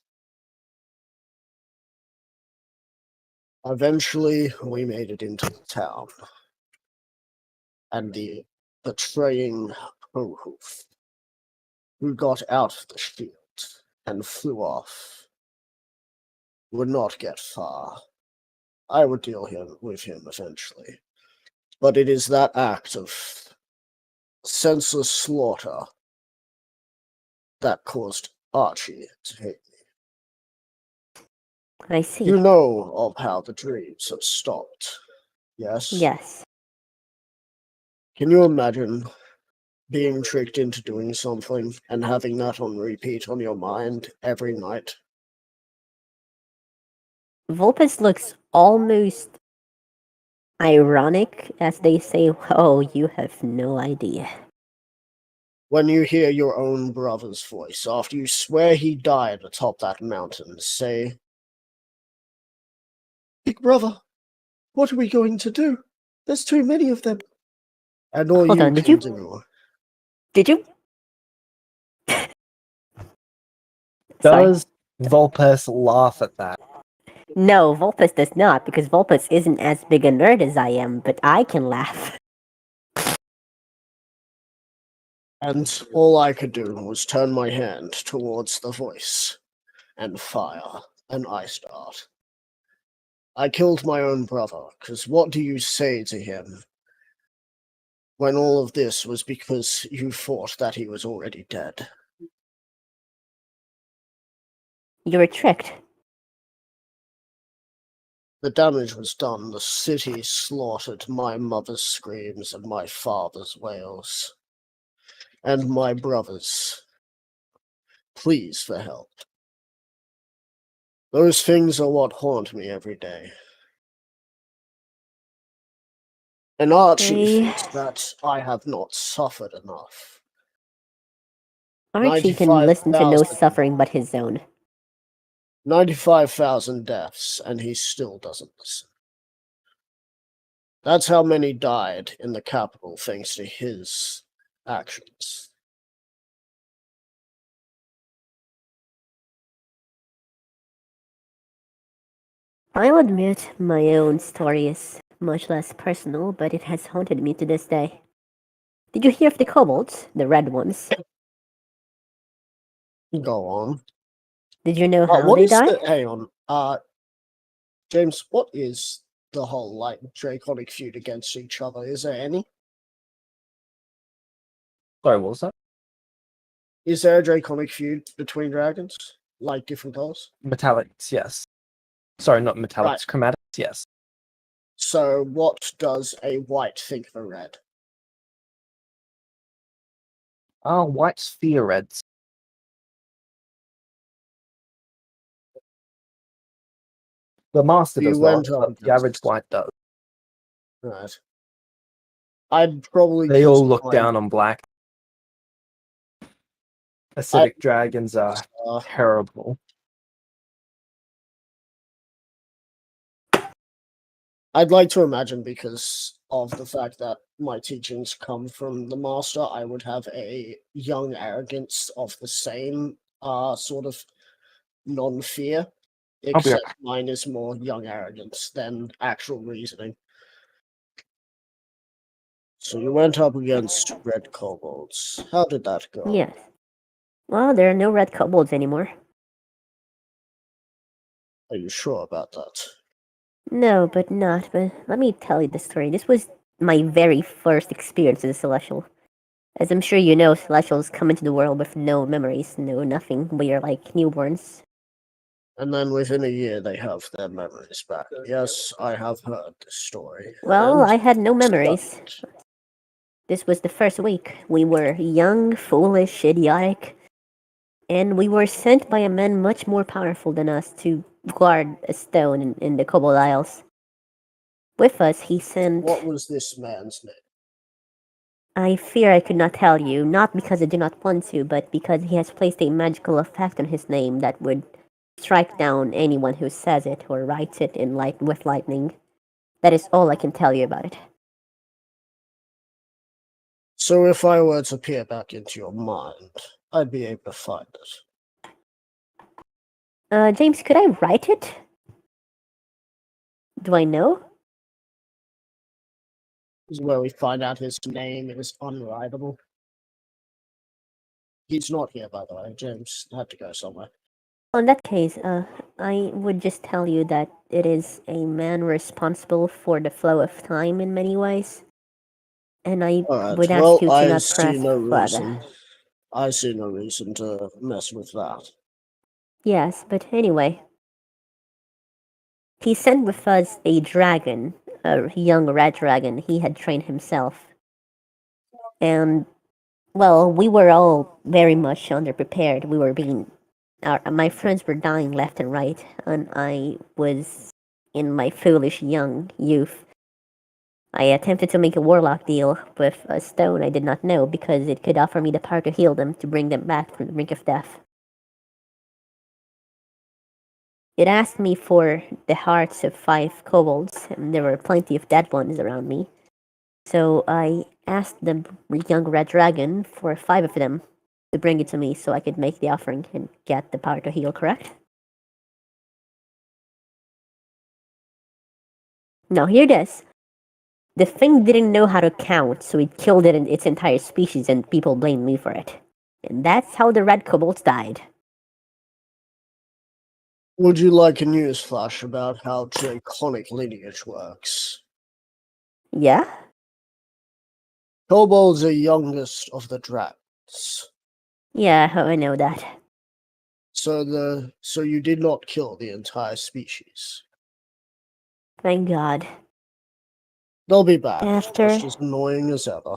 Eventually, we made it into the town. And the betraying Pohoof, who got out of the shield and flew off, would not get far. I would deal with him eventually. But it is that act of senseless slaughter that caused Archie to hate me. I see. You know of how the dreams have stopped, yes? Yes. Can you imagine being tricked into doing something and having that on repeat on your mind every night? Vulpes looks almost ironic as they say, "Oh, you have no idea." When you hear your own brother's voice after you swear he died atop that mountain, say, "Big brother, what are we going to do? There's too many of them." And all Hold you on, did can you- do. Did you? Sorry. Does Vulpes laugh at that? No, Vulpes does not, because Vulpes isn't as big a nerd as I am, but I can laugh. And all I could do was turn my hand towards the voice and fire an ice dart. I killed my own brother, because what do you say to him when all of this was because you thought that he was already dead? You were tricked. The damage was done. The city slaughtered my mother's screams and my father's wails. And my brother's pleas for help. Those things are what haunt me every day. And Archie thinks that I have not suffered enough. Archie can listen to no 95,000 suffering but his own. 95,000 deaths, and he still doesn't listen. That's how many died in the capital thanks to his actions. I'll admit my own story is much less personal, but it has haunted me to this day. Did you hear of the kobolds, the red ones? Go on. Did you know how What they is died? the... Hang on. James, what is the whole, draconic feud against each other? Is there any? Sorry, what was that? Is there a draconic feud between dragons? Like different colors? Metallics, yes. Sorry, not metallics, Right. chromatics, yes. So what does a white think of a red? White's fear reds. The master You does not, went up but the against- average white does. Right. I'd probably They all consider look my- down on black. Acidic dragons are terrible. I'd like to imagine, because of the fact that my teachings come from the master, I would have a young arrogance of the same sort of non-fear, I'll be except mine is more young arrogance than actual reasoning. So you went up against red kobolds. How did that go? Yes. Well, there are no red kobolds anymore. Are you sure about that? No, but let me tell you the story. This was my very first experience as a Celestial. As I'm sure you know, Celestials come into the world with no memories, no nothing. We are like newborns. And then within a year, they have their memories back. Yes, I have heard this story. Well, And I had no memories. This was the first week. We were young, foolish, idiotic, and we were sent by a man much more powerful than us to guard a stone in the Kobold Isles. With us, he sent... What was this man's name? I fear I could not tell you, not because I do not want to, but because he has placed a magical effect on his name that would strike down anyone who says it or writes it in light with lightning. That is all I can tell you about it. So if I were to peer back into your mind, I'd be able to find it. James, could I write it? Do I know? This is where we find out his name is unwritable. He's not here, by the way. James had to go somewhere. Well, in that case, I would just tell you that it is a man responsible for the flow of time in many ways. And I Alright, would ask well, you to I not see press no further. reason. I see no reason to mess with that. Yes, but anyway. He sent with us a dragon, a young red dragon he had trained himself. And, well, we were all very much underprepared. We were being. My friends were dying left and right, and I was in my foolish young youth. I attempted to make a warlock deal with a stone I did not know because it could offer me the power to heal them to bring them back from the brink of death. It asked me for the hearts of 5 kobolds, and there were plenty of dead ones around me. So I asked the young red dragon for 5 of them to bring it to me so I could make the offering and get the power to heal, correct? Now hear this. The thing didn't know how to count, so it killed its entire species and people blamed me for it. And that's how the red kobolds died. Would you like a newsflash about how draconic lineage works? Yeah? Kobolds are youngest of the dragons. Yeah, I know that. So you did not kill the entire species. Thank God. They'll be back, After- just as annoying as ever.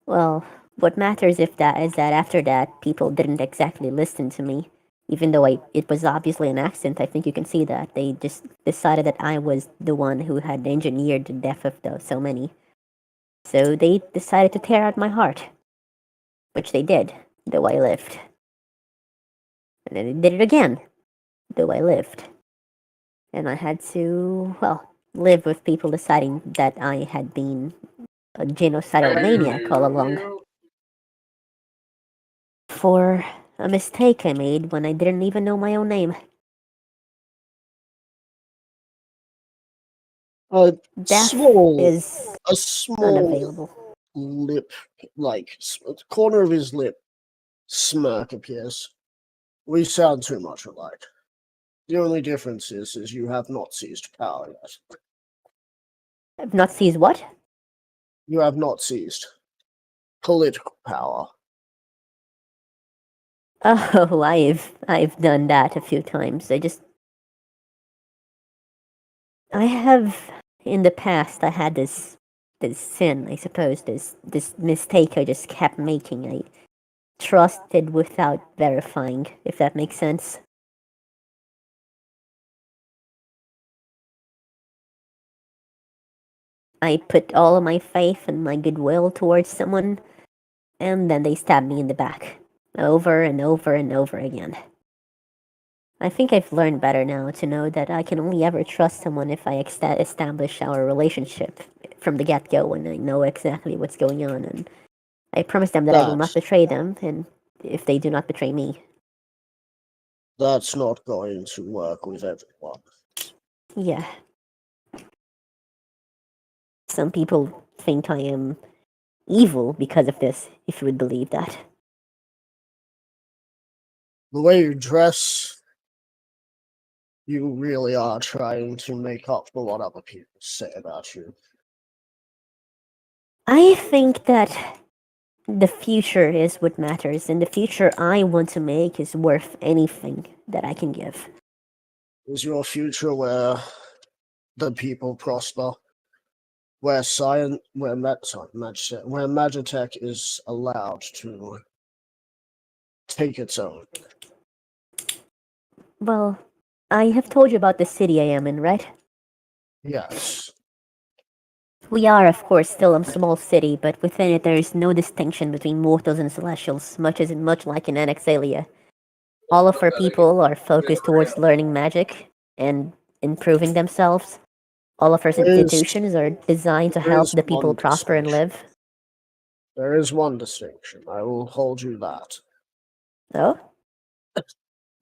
Well, what matters is that after that, people didn't exactly listen to me. Even though it was obviously an accident, I think you can see that. They just decided that I was the one who had engineered the death of so many. So they decided to tear out my heart. Which they did, though I lived. And then they did it again, though I lived. And I had to, well, live with people deciding that I had been a genocidal maniac all along. For a mistake I made when I didn't even know my own name. A Death small, is a small unavailable. lip, like corner of his lip, smirk appears. We sound too much alike. The only difference is you have not seized power yet. I've not seized what? You have not seized political power. Oh, I've done that a few times. I have in the past I had this sin, I suppose, this mistake I just kept making. I trusted without verifying, if that makes sense. I put all of my faith and my goodwill towards someone, and then they stabbed me in the back, over and over and over again. I think I've learned better now to know that I can only ever trust someone if I establish our relationship from the get-go and I know exactly what's going on, and I promise them that I will not betray them, and if they do not betray me. That's not going to work with everyone. Yeah. Some people think I am evil because of this, if you would believe that. The way you dress, you really are trying to make up for what other people say about you. I think that the future is what matters, and the future I want to make is worth anything that I can give. Is your future where the people prosper? Where science, where Magitech is allowed to take its own? Well, I have told you about the city I am in, right? Yes. We are, of course, still a small city, but within it there is no distinction between mortals and celestials, much like in Anaxalia. All of our people are focused towards learning magic and improving themselves. All of our There is- institutions are designed to there help is the people one prosper and distinction. live. There is one distinction. I will hold you that. Oh?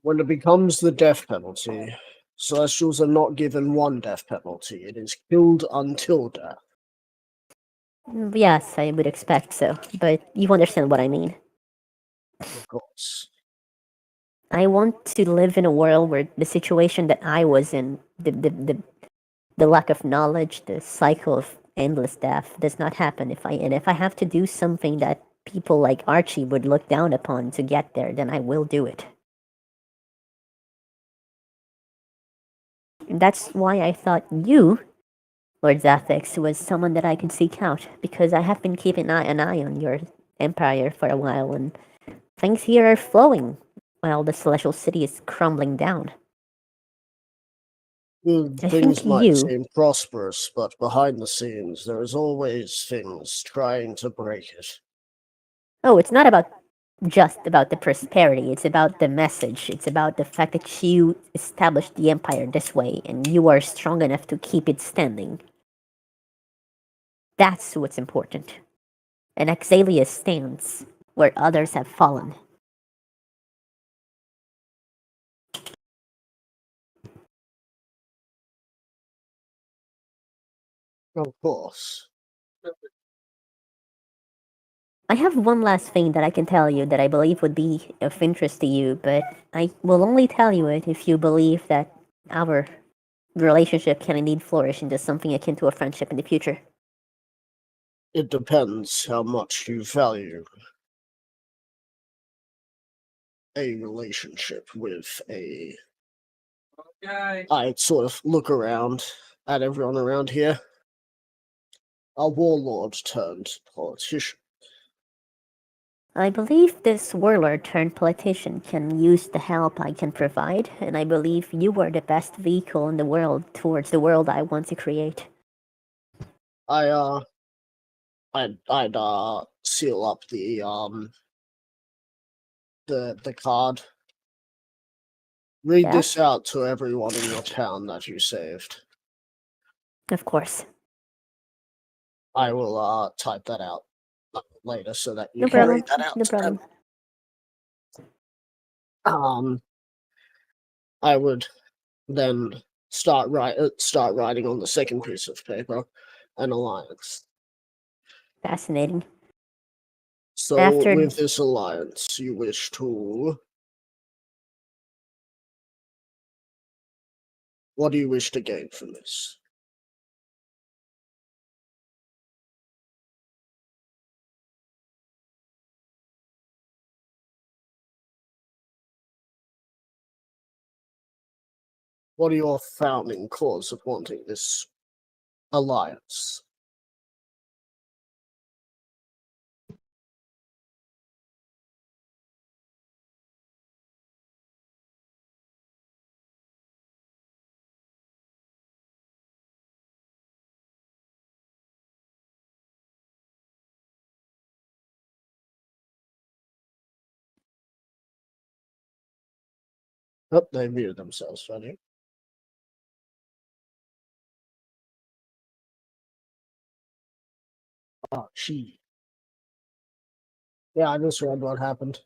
When it becomes the death penalty, Celestials are not given one death penalty. It is killed until death. Yes, I would expect so, but you understand what I mean. Of course. I want to live in a world where the situation that I was in, the lack of knowledge, the cycle of endless death does not happen. If I have to do something that people like Archie would look down upon to get there, then I will do it. And that's why I thought you, Lord Zathix, was someone that I could seek out, because I have been keeping an eye on your empire for a while, and things here are flowing while the Celestial City is crumbling down. I Things think might you... seem prosperous, but behind the scenes, there is always things trying to break it. Oh, it's not just about the prosperity, it's about the message. It's about the fact that you established the empire this way, and you are strong enough to keep it standing. That's what's important. And Axalia stands where others have fallen. Of course. I have one last thing that I can tell you that I believe would be of interest to you, but I will only tell you it if you believe that our relationship can indeed flourish into something akin to a friendship in the future. It depends how much you value a relationship with a... Okay. I sort of look around at everyone around here. A warlord turned politician. I believe this warlord turned politician can use the help I can provide, and I believe you are the best vehicle in the world towards the world I want to create. I'd seal up the card. Read Yeah? this out to everyone in your town that you saved. Of course. I will type that out later so that you No can problem. read that out No to them. problem. I would then start writing on the second piece of paper an alliance. Fascinating. So After... with this alliance, you wish to... What do you wish to gain from this? What are your founding cause of wanting this alliance? Oh, they muted themselves, funny. Oh, gee. Yeah, I just read what happened.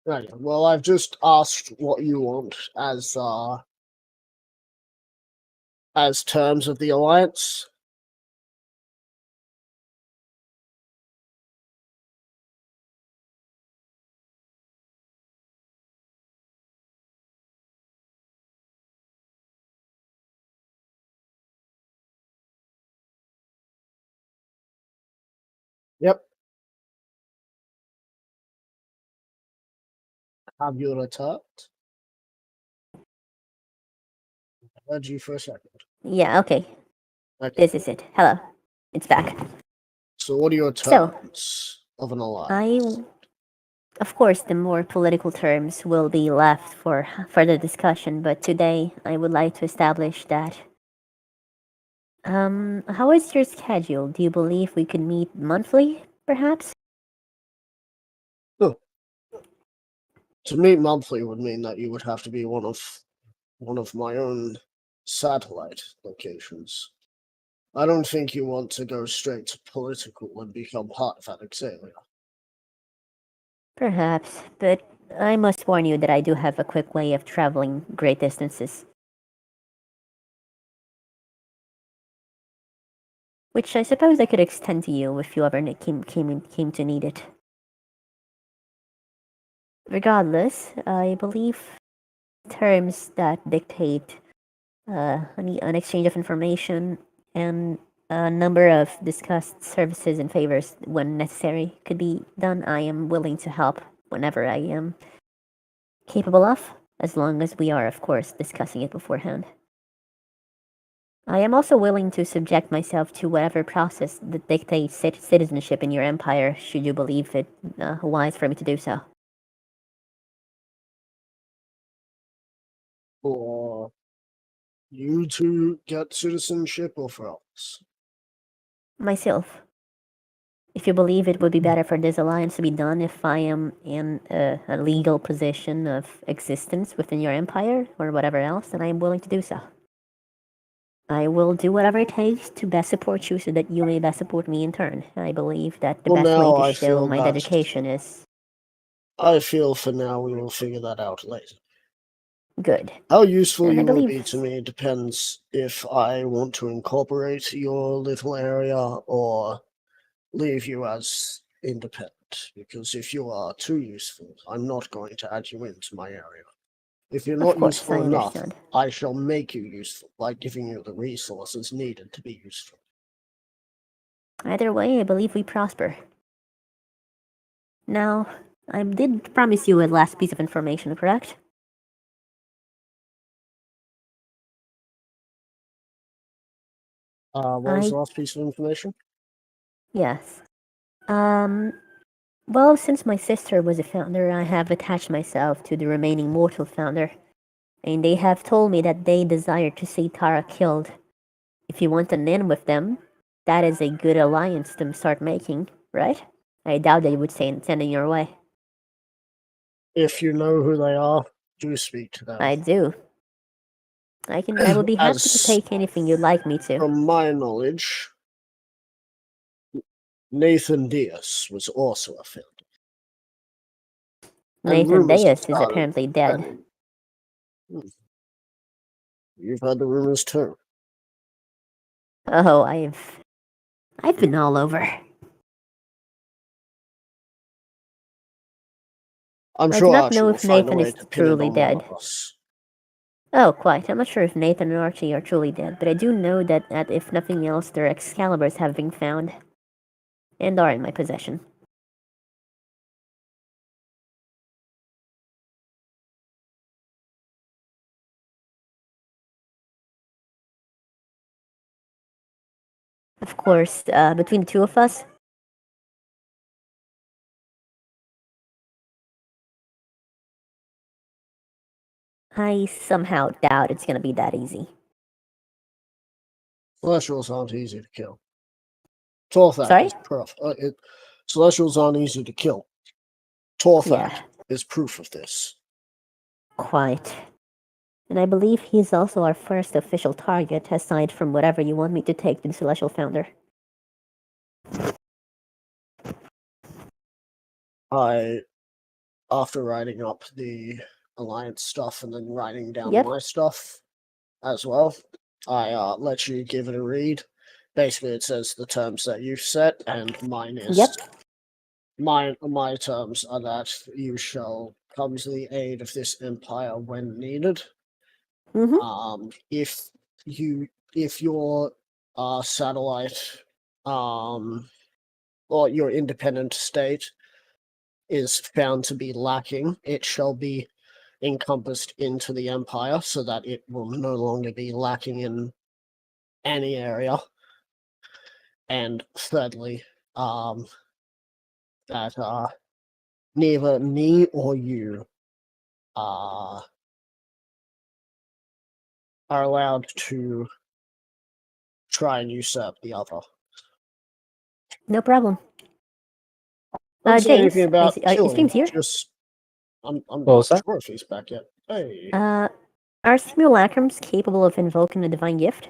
Right, well, I've just asked what you want as terms of the alliance. Yep. Have you returned? I heard you for a second. Yeah, okay. Okay. This is it. Hello. It's back. So what are your So, terms of an alliance? Of course, the more political terms will be left for further discussion, but today I would like to establish that. How is your schedule? Do you believe we could meet monthly, perhaps? To meet monthly would mean that you would have to be one of my own satellite locations. I don't think you want to go straight to political and become part of Alexandria. Perhaps, but I must warn you that I do have a quick way of traveling great distances. Which I suppose I could extend to you if you ever came to need it. Regardless, I believe terms that dictate an exchange of information and a number of discussed services and favors when necessary could be done. I am willing to help whenever I am capable of, as long as we are, of course, discussing it beforehand. I am also willing to subject myself to whatever process that dictates citizenship in your empire, should you believe it wise for me to do so. For you to get citizenship or for us? Myself. If you believe it would be better for this alliance to be done if I am in a legal position of existence within your empire, or whatever else, then I am willing to do so. I will do whatever it takes to best support you so that you may best support me in turn. I believe that the Well, best way now to I show feel my that- dedication is I feel for now we will figure that out later. good. How useful And I you will be believe- to me depends if I want to incorporate your little area or leave you as independent. Because if you are too useful, I'm not going to add you into my area. If you're Of not course, useful I enough, understand. I shall make you useful by giving you the resources needed to be useful. Either way, I believe we prosper. Now, I did promise you a last piece of information, correct? What was the last piece of information? Yes. Well, since my sister was a founder, I have attached myself to the remaining mortal founder, and they have told me that they desire to see Tara killed. If you want an in with them, that is a good alliance to start making, right? I doubt they would send in your way. If you know who they are, do speak to them. I do. I will be happy to As- take anything you'd like me to. From my knowledge, Nathan Diaz was also a founder. And Nathan rumors Diaz is started apparently dead. spreading. You've heard the rumors too. Oh, I've been all over. I'm I sure do not Archie know will if find a Nathan way is to pin it truly on one dead. of us. Oh, quite. I'm not sure if Nathan and Archie are truly dead, but I do know that if nothing else, their Excaliburs have been found and are in my possession. Of course, between the two of us, I somehow doubt it's gonna be that easy. Celestials aren't easy to kill. Torthak Sorry? is proof. Celestials aren't easy to kill. Torthak Yeah. is proof of this. Quite. And I believe he's also our first official target, aside from whatever you want me to take to the Celestial Founder. After writing up the Alliance stuff and then writing down Yep. my stuff as well, I let you give it a read. Basically, it says the terms that you've set, and mine is Yep. my terms are that you shall come to the aid of this empire when needed. Mm-hmm. If your satellite or your independent state is found to be lacking, it shall be encompassed into the empire so that it will no longer be lacking in any area. And thirdly, that neither me or you are allowed to try and usurp the other. No problem. Don't say James, anything about is killing. James here? Just, I'm What not was that? sure if he's back yet. Hey, Are simulacrums capable of invoking a divine gift?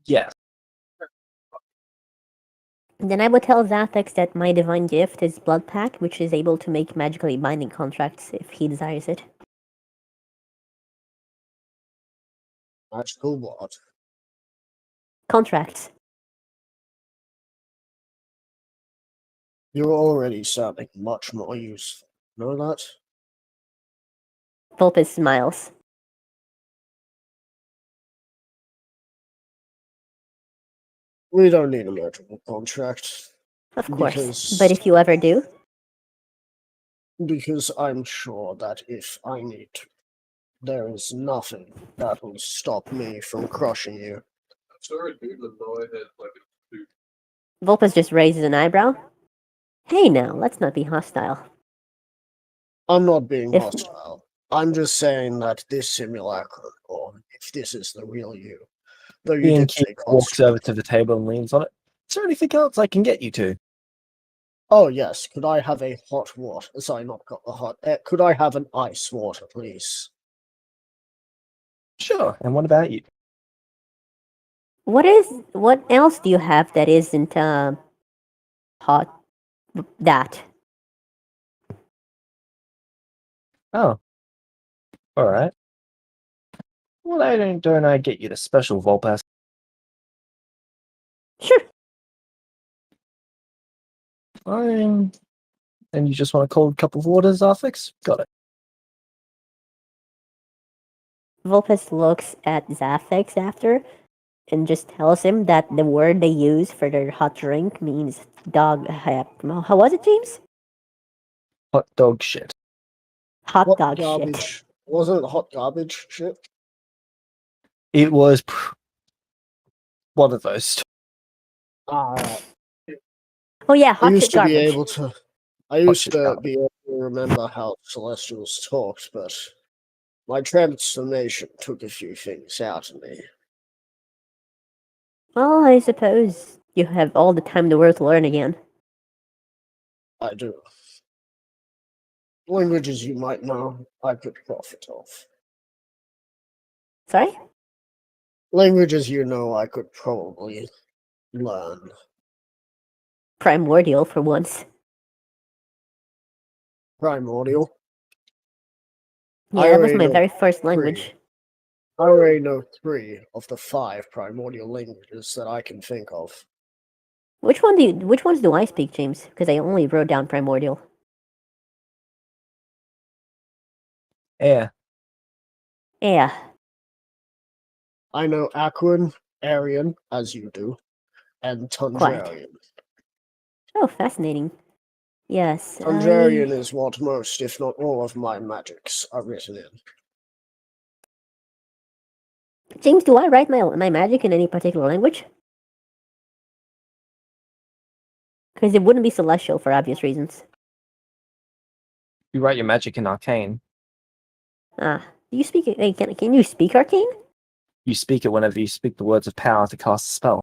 Yes. Then I would tell Zathex that my divine gift is Blood Pact, which is able to make magically binding contracts if he desires it. magical blood. Contracts. You're already sounding much more useful. Know that? Vulpes smiles. We don't need a magical contract. Of course. Because- But if you ever do, Because I'm sure that if I need to, there is nothing that will stop me from crushing you. I'm sorry, dude, but though I had like a dude. Vulpes just raises an eyebrow. Hey now, let's not be hostile. I'm not being If- hostile. I'm just saying that this simulacrum, or if this is the real you, though you Ian did say Keith walks over construct. to the table and leans on it. Is there anything else I can get you to? Oh yes, could I have a hot water? Sorry, not got the hot. Could I have an ice water, please? Sure. And what about you? What else do you have that isn't hot? That. Oh. Alright. Well, don't I get you the special Volpass? Sure. Fine. And you just want a cold cup of water, Zathex? Got it. Vulpes looks at Zathex after and just tells him that the word they use for their hot drink means dog. How was it, James? Hot dog shit. Hot What dog garbage? shit. Wasn't it hot garbage shit? It was one of those. Ah, Oh yeah, I hot used shit to be garbage. able to. I used shit to garbage. be able to remember how Celestials talked, but my transformation took a few things out of me. Well, I suppose you have all the time in the world to learn again. I do. Languages you might know, I could profit of. Sorry? Languages you know, I could probably learn. Primordial for once. Primordial. Yeah, I that was already my know very first language. I already know 3 of the 5 primordial languages that I can think of. Which ones do I speak, James? Because I only wrote down primordial. Yeah. Yeah. I know Aquan, Aryan, as you do, and Tundrarian. Oh, fascinating. Yes, Tundrarian is what most, if not all, of my magics are written in. James, do I write my magic in any particular language? Because it wouldn't be celestial for obvious reasons. You write your magic in arcane. Do you speak it? Can you speak arcane? You speak it whenever you speak the words of power to cast a spell.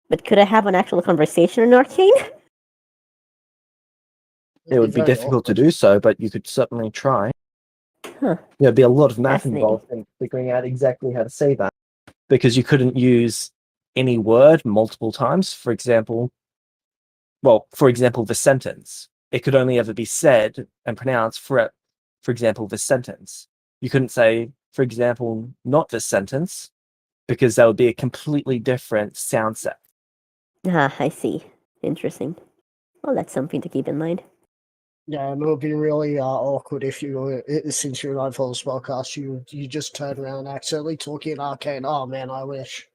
But could I have an actual conversation in arcane? It would be very difficult to awkward. do so, but you could certainly try. Huh. There'd be a lot of math Fascinating. involved in figuring out exactly how to say that. Because you couldn't use any word multiple times. For example, the sentence. It could only ever be said and pronounced for example, this sentence. You couldn't say, for example, not this sentence, because that would be a completely different sound set. I see. Interesting. Well, that's something to keep in mind. Yeah, and it would be really awkward if you were, since you're an iPhone spellcast, you just turn around accidentally talking arcane. Oh man, I wish.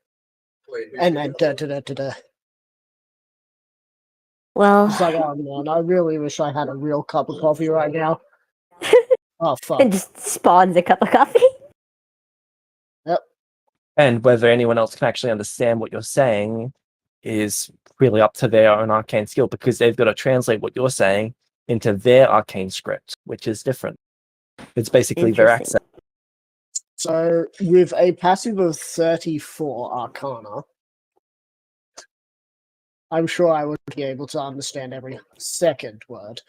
Wait, And then da-da-da-da-da. Well, It's like, oh man, I really wish I had a real cup of coffee right now. Oh fuck. it just spawns a cup of coffee. And whether anyone else can actually understand what you're saying is really up to their own arcane skill, because they've got to translate what you're saying into their arcane script, which is different. It's basically their Interesting. accent. So, with a passive of 34 Arcana, I'm sure I would be able to understand every second word.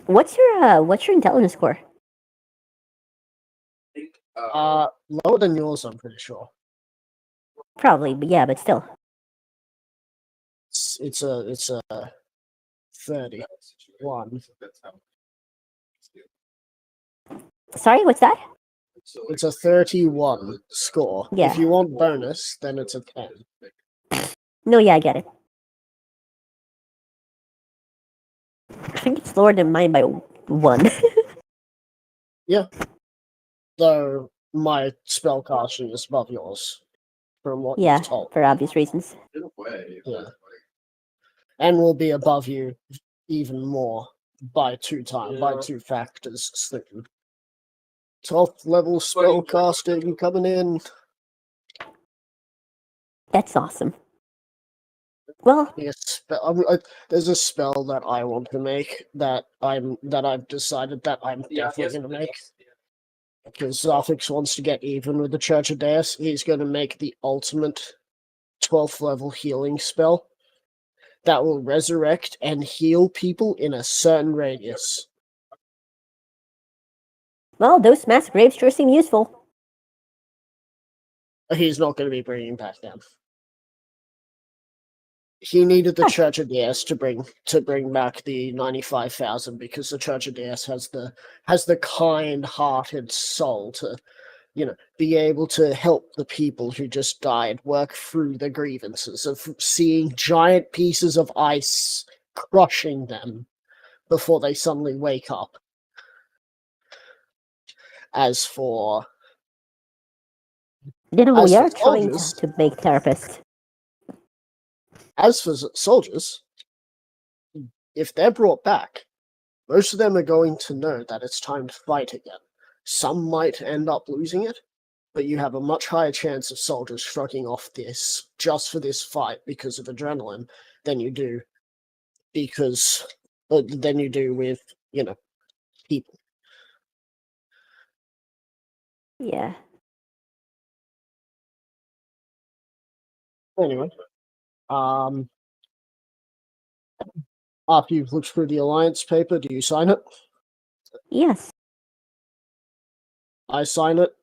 What's your intelligence score? Lower than yours, I'm pretty sure. Probably, but yeah, but still. It's a 31. Sorry, what's that? It's a 31 score. Yeah. If you want bonus, then it's a 10. No, yeah, I get it. I think it's lower than mine by 1. Though my spell casting is above yours, from what Yeah, you've told. for obvious reasons. In a way, Yeah. like, And will be above you even more by two Yeah. factors soon. 12th level spell casting coming in. That's awesome. Well, Yes, there's a spell that I want to make that I've decided that I'm definitely gonna make. Because Zafix wants to get even with the Church of Deus, he's gonna make the ultimate 12th level healing spell that will resurrect and heal people in a certain radius. well, those mass graves sure seem useful. He's not going to be bringing back them. He needed the Huh. Church of Deus to bring back the 95,000 because the Church of Deus has the kind-hearted soul to, be able to help the people who just died work through the grievances of seeing giant pieces of ice crushing them before they suddenly wake up. As for You know, As we for are trying soldiers- to make therapists. soldiers, if they're brought back, most of them are going to know that it's time to fight again. Some might end up losing it, but you have a much higher chance of soldiers shrugging off this just for this fight because of adrenaline than you do with people. Yeah. Anyway, after you've looked through the alliance paper, do you sign it? Yes. I sign it.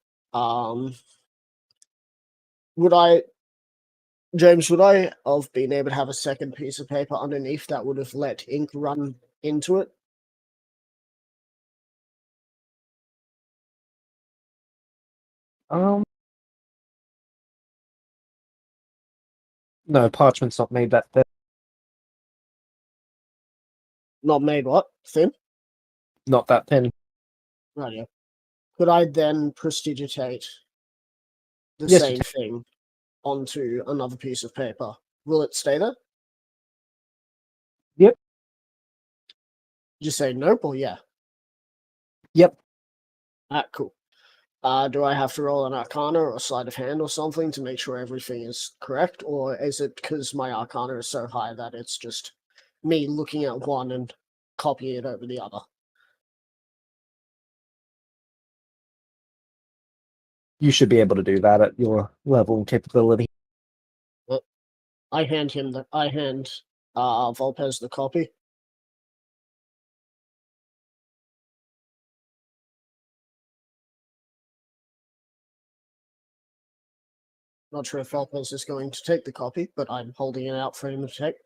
James, would I have been able to have a second piece of paper underneath that would have let ink run into it? No, parchment's not made that thin. Not made what? Thin? Not that thin. Right, yeah. Could I then prestidigitate the Yes, you same thing onto another piece of paper? Will it stay there? Yep. Did you say nope or yeah? Yep. Cool. Do I have to roll an Arcana or a sleight of hand or something to make sure everything is correct? Or is it because my Arcana is so high that it's just me looking at one and copying it over the other? You should be able to do that at your level and capability. I hand Volpez the copy. Not sure if Volpez is going to take the copy, but I'm holding it out for him to take.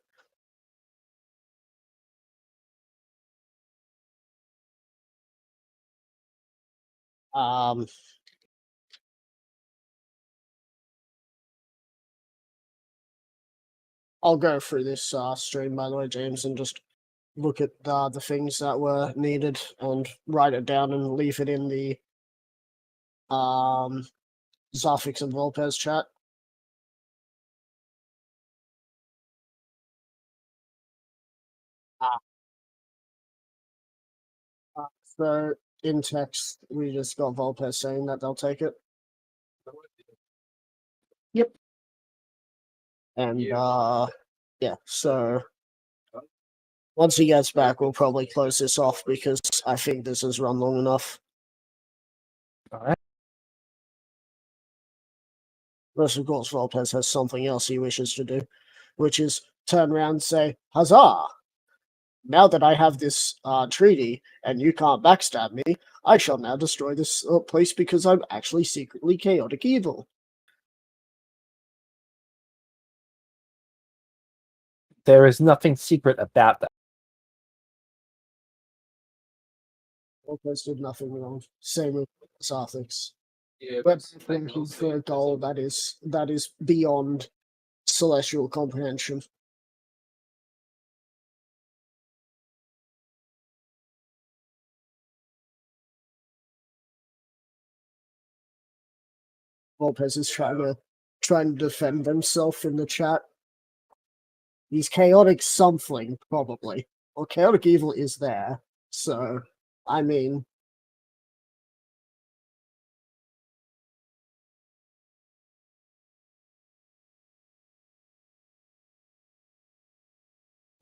I'll go through this stream, by the way, James, and just look at the things that were needed and write it down and leave it in the Zafix and Volpez chat. So in text, we just got Volpez saying that they'll take it. Yep. And Yeah. so once he gets back, we'll probably close this off because I think this has run long enough. All right. Unless, of course, Volpez has something else he wishes to do, which is turn around and say, "Huzzah! Now that I have this treaty and you can't backstab me, I shall now destroy this place because I'm actually secretly chaotic evil." There is nothing secret about that. Volpez did nothing wrong. Same with Sarthix. Yeah, But but looking for a goal that is beyond celestial comprehension. Volpez is trying to defend himself in the chat. He's chaotic something, probably. Well, chaotic evil is there, so I mean,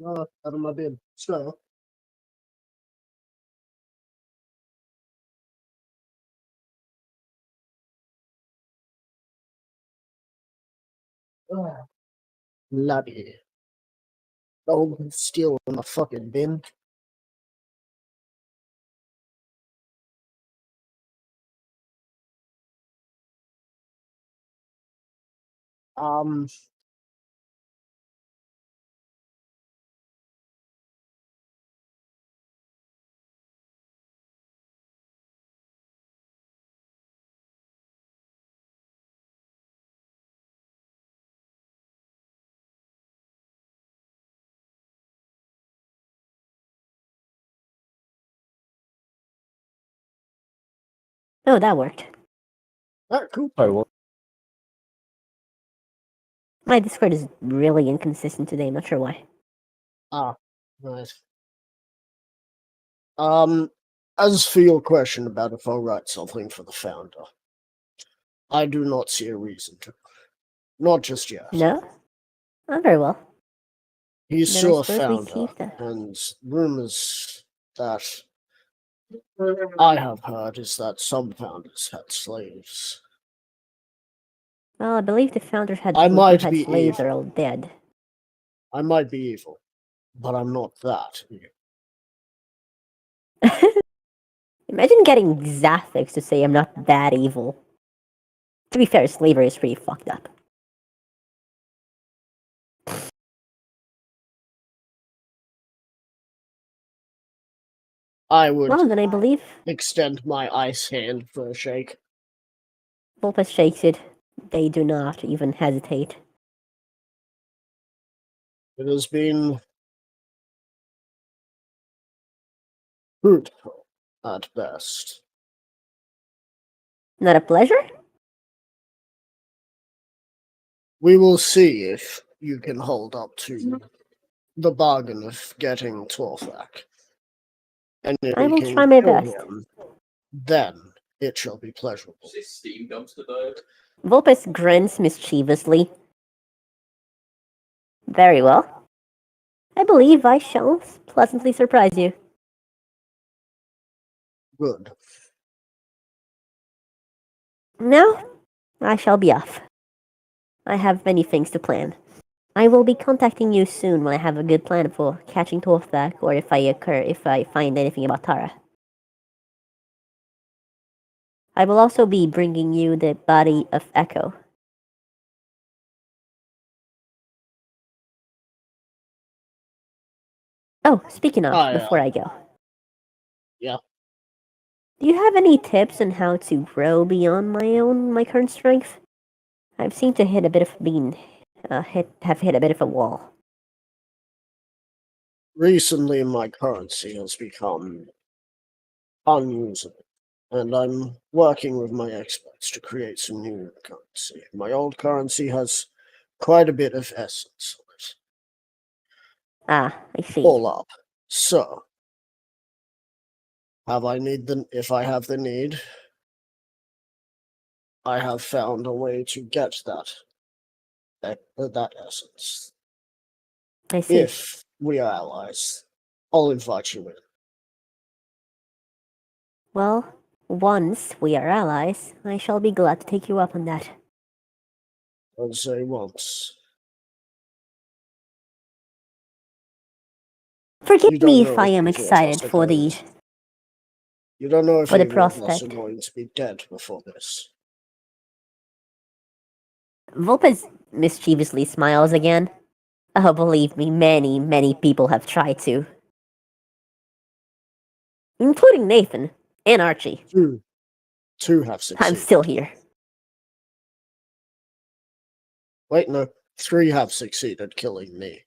out of my bin. So bloody. Oh, steal in my fucking bin. Um, Oh, that worked. cool. Oh, well, My Discord is really inconsistent today. I'm not sure why. Nice. As for your question about if I'll write something for the founder, I do not see a reason to. Not just yet. No? Oh, very well. He's Then still I a suppose we founder, keep that. and rumors that I have heard is that some founders had slaves. Well, I believe the founders had I who might had be slaves evil. are all dead. I might be evil, but I'm not that evil. Imagine getting Zathix to say I'm not that evil. To be fair, slavery is pretty fucked up. I would Well, then I believe extend my ice hand for a shake. Vulpes shakes it. They do not even hesitate. It has been fruitful at best. Not a pleasure? We will see if you can hold up to the bargain of getting Torthak. And if I we will can try my kill best. him, then it shall be pleasurable. Is this steam dumpster though? Vulpes grins mischievously. Very well. I believe I shall pleasantly surprise you. Good. Now, I shall be off. I have many things to plan. I will be contacting you soon when I have a good plan for catching Torthak or if I find anything about Tara. I will also be bringing you the body of Echo. Oh, speaking of, before I go. Yeah. Do you have any tips on how to grow beyond my current strength? I've seemed to hit a bit of have hit a bit of a wall. Recently, my currency has become unusable, and I'm working with my experts to create some new currency. My old currency has quite a bit of essence on it. Ah, I see. All up. So, if I have the need, I have found a way to get that that essence. I see. If we are allies, I'll invite you in. Well, once we are allies, I shall be glad to take you up on that. I'll say once. Forgive You don't me know if I am either of us excited are for the going- You don't know if for the either of us are prospect. going to be dead before this. Vulpes mischievously smiles again. Oh, believe me, many, many people have tried to. Including Nathan and Archie. Two have I'm succeeded. still here. Wait, no. 3 have succeeded killing me.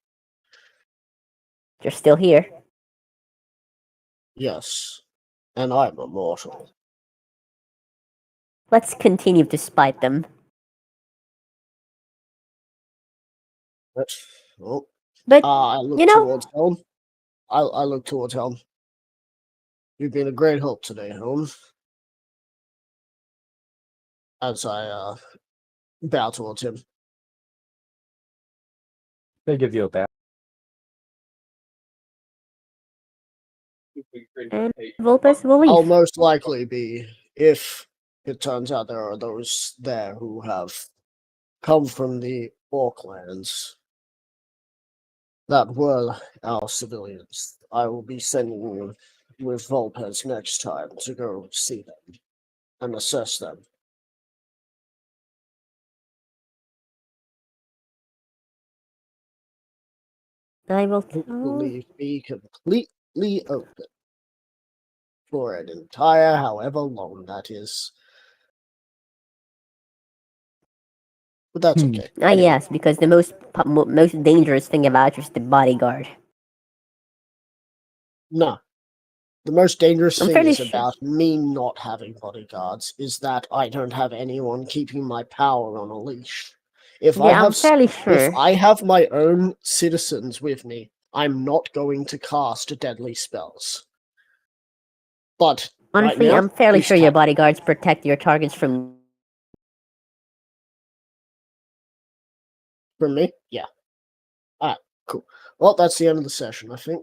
You're still here. Yes. And I'm immortal. Let's continue to spite them. Well, But, I look you know, towards Helm. I look towards Helm. You've been a great help today, Helm. As I bow towards him. They give you a bow. and Vulpes will leave. I'll most likely be, if it turns out there are those there who have come from the Orklands that were our civilians. I will be sending you with Vulpes next time to go see them and assess them. I will Will leave me completely open for an entire however long that is. But that's Hmm. okay. Ah, Anyway, yes, because the most dangerous thing about you is the bodyguard. no. The most dangerous I'm thing fairly is sure. about me not having bodyguards is that I don't have anyone keeping my power on a leash. If Yeah, I'm fairly if sure. I have my own citizens with me, I'm not going to cast deadly spells. But right Honestly, now, I'm fairly please sure your tap bodyguards protect your targets from. from me. Yeah. Alright, cool. Well, that's the end of the session, I think.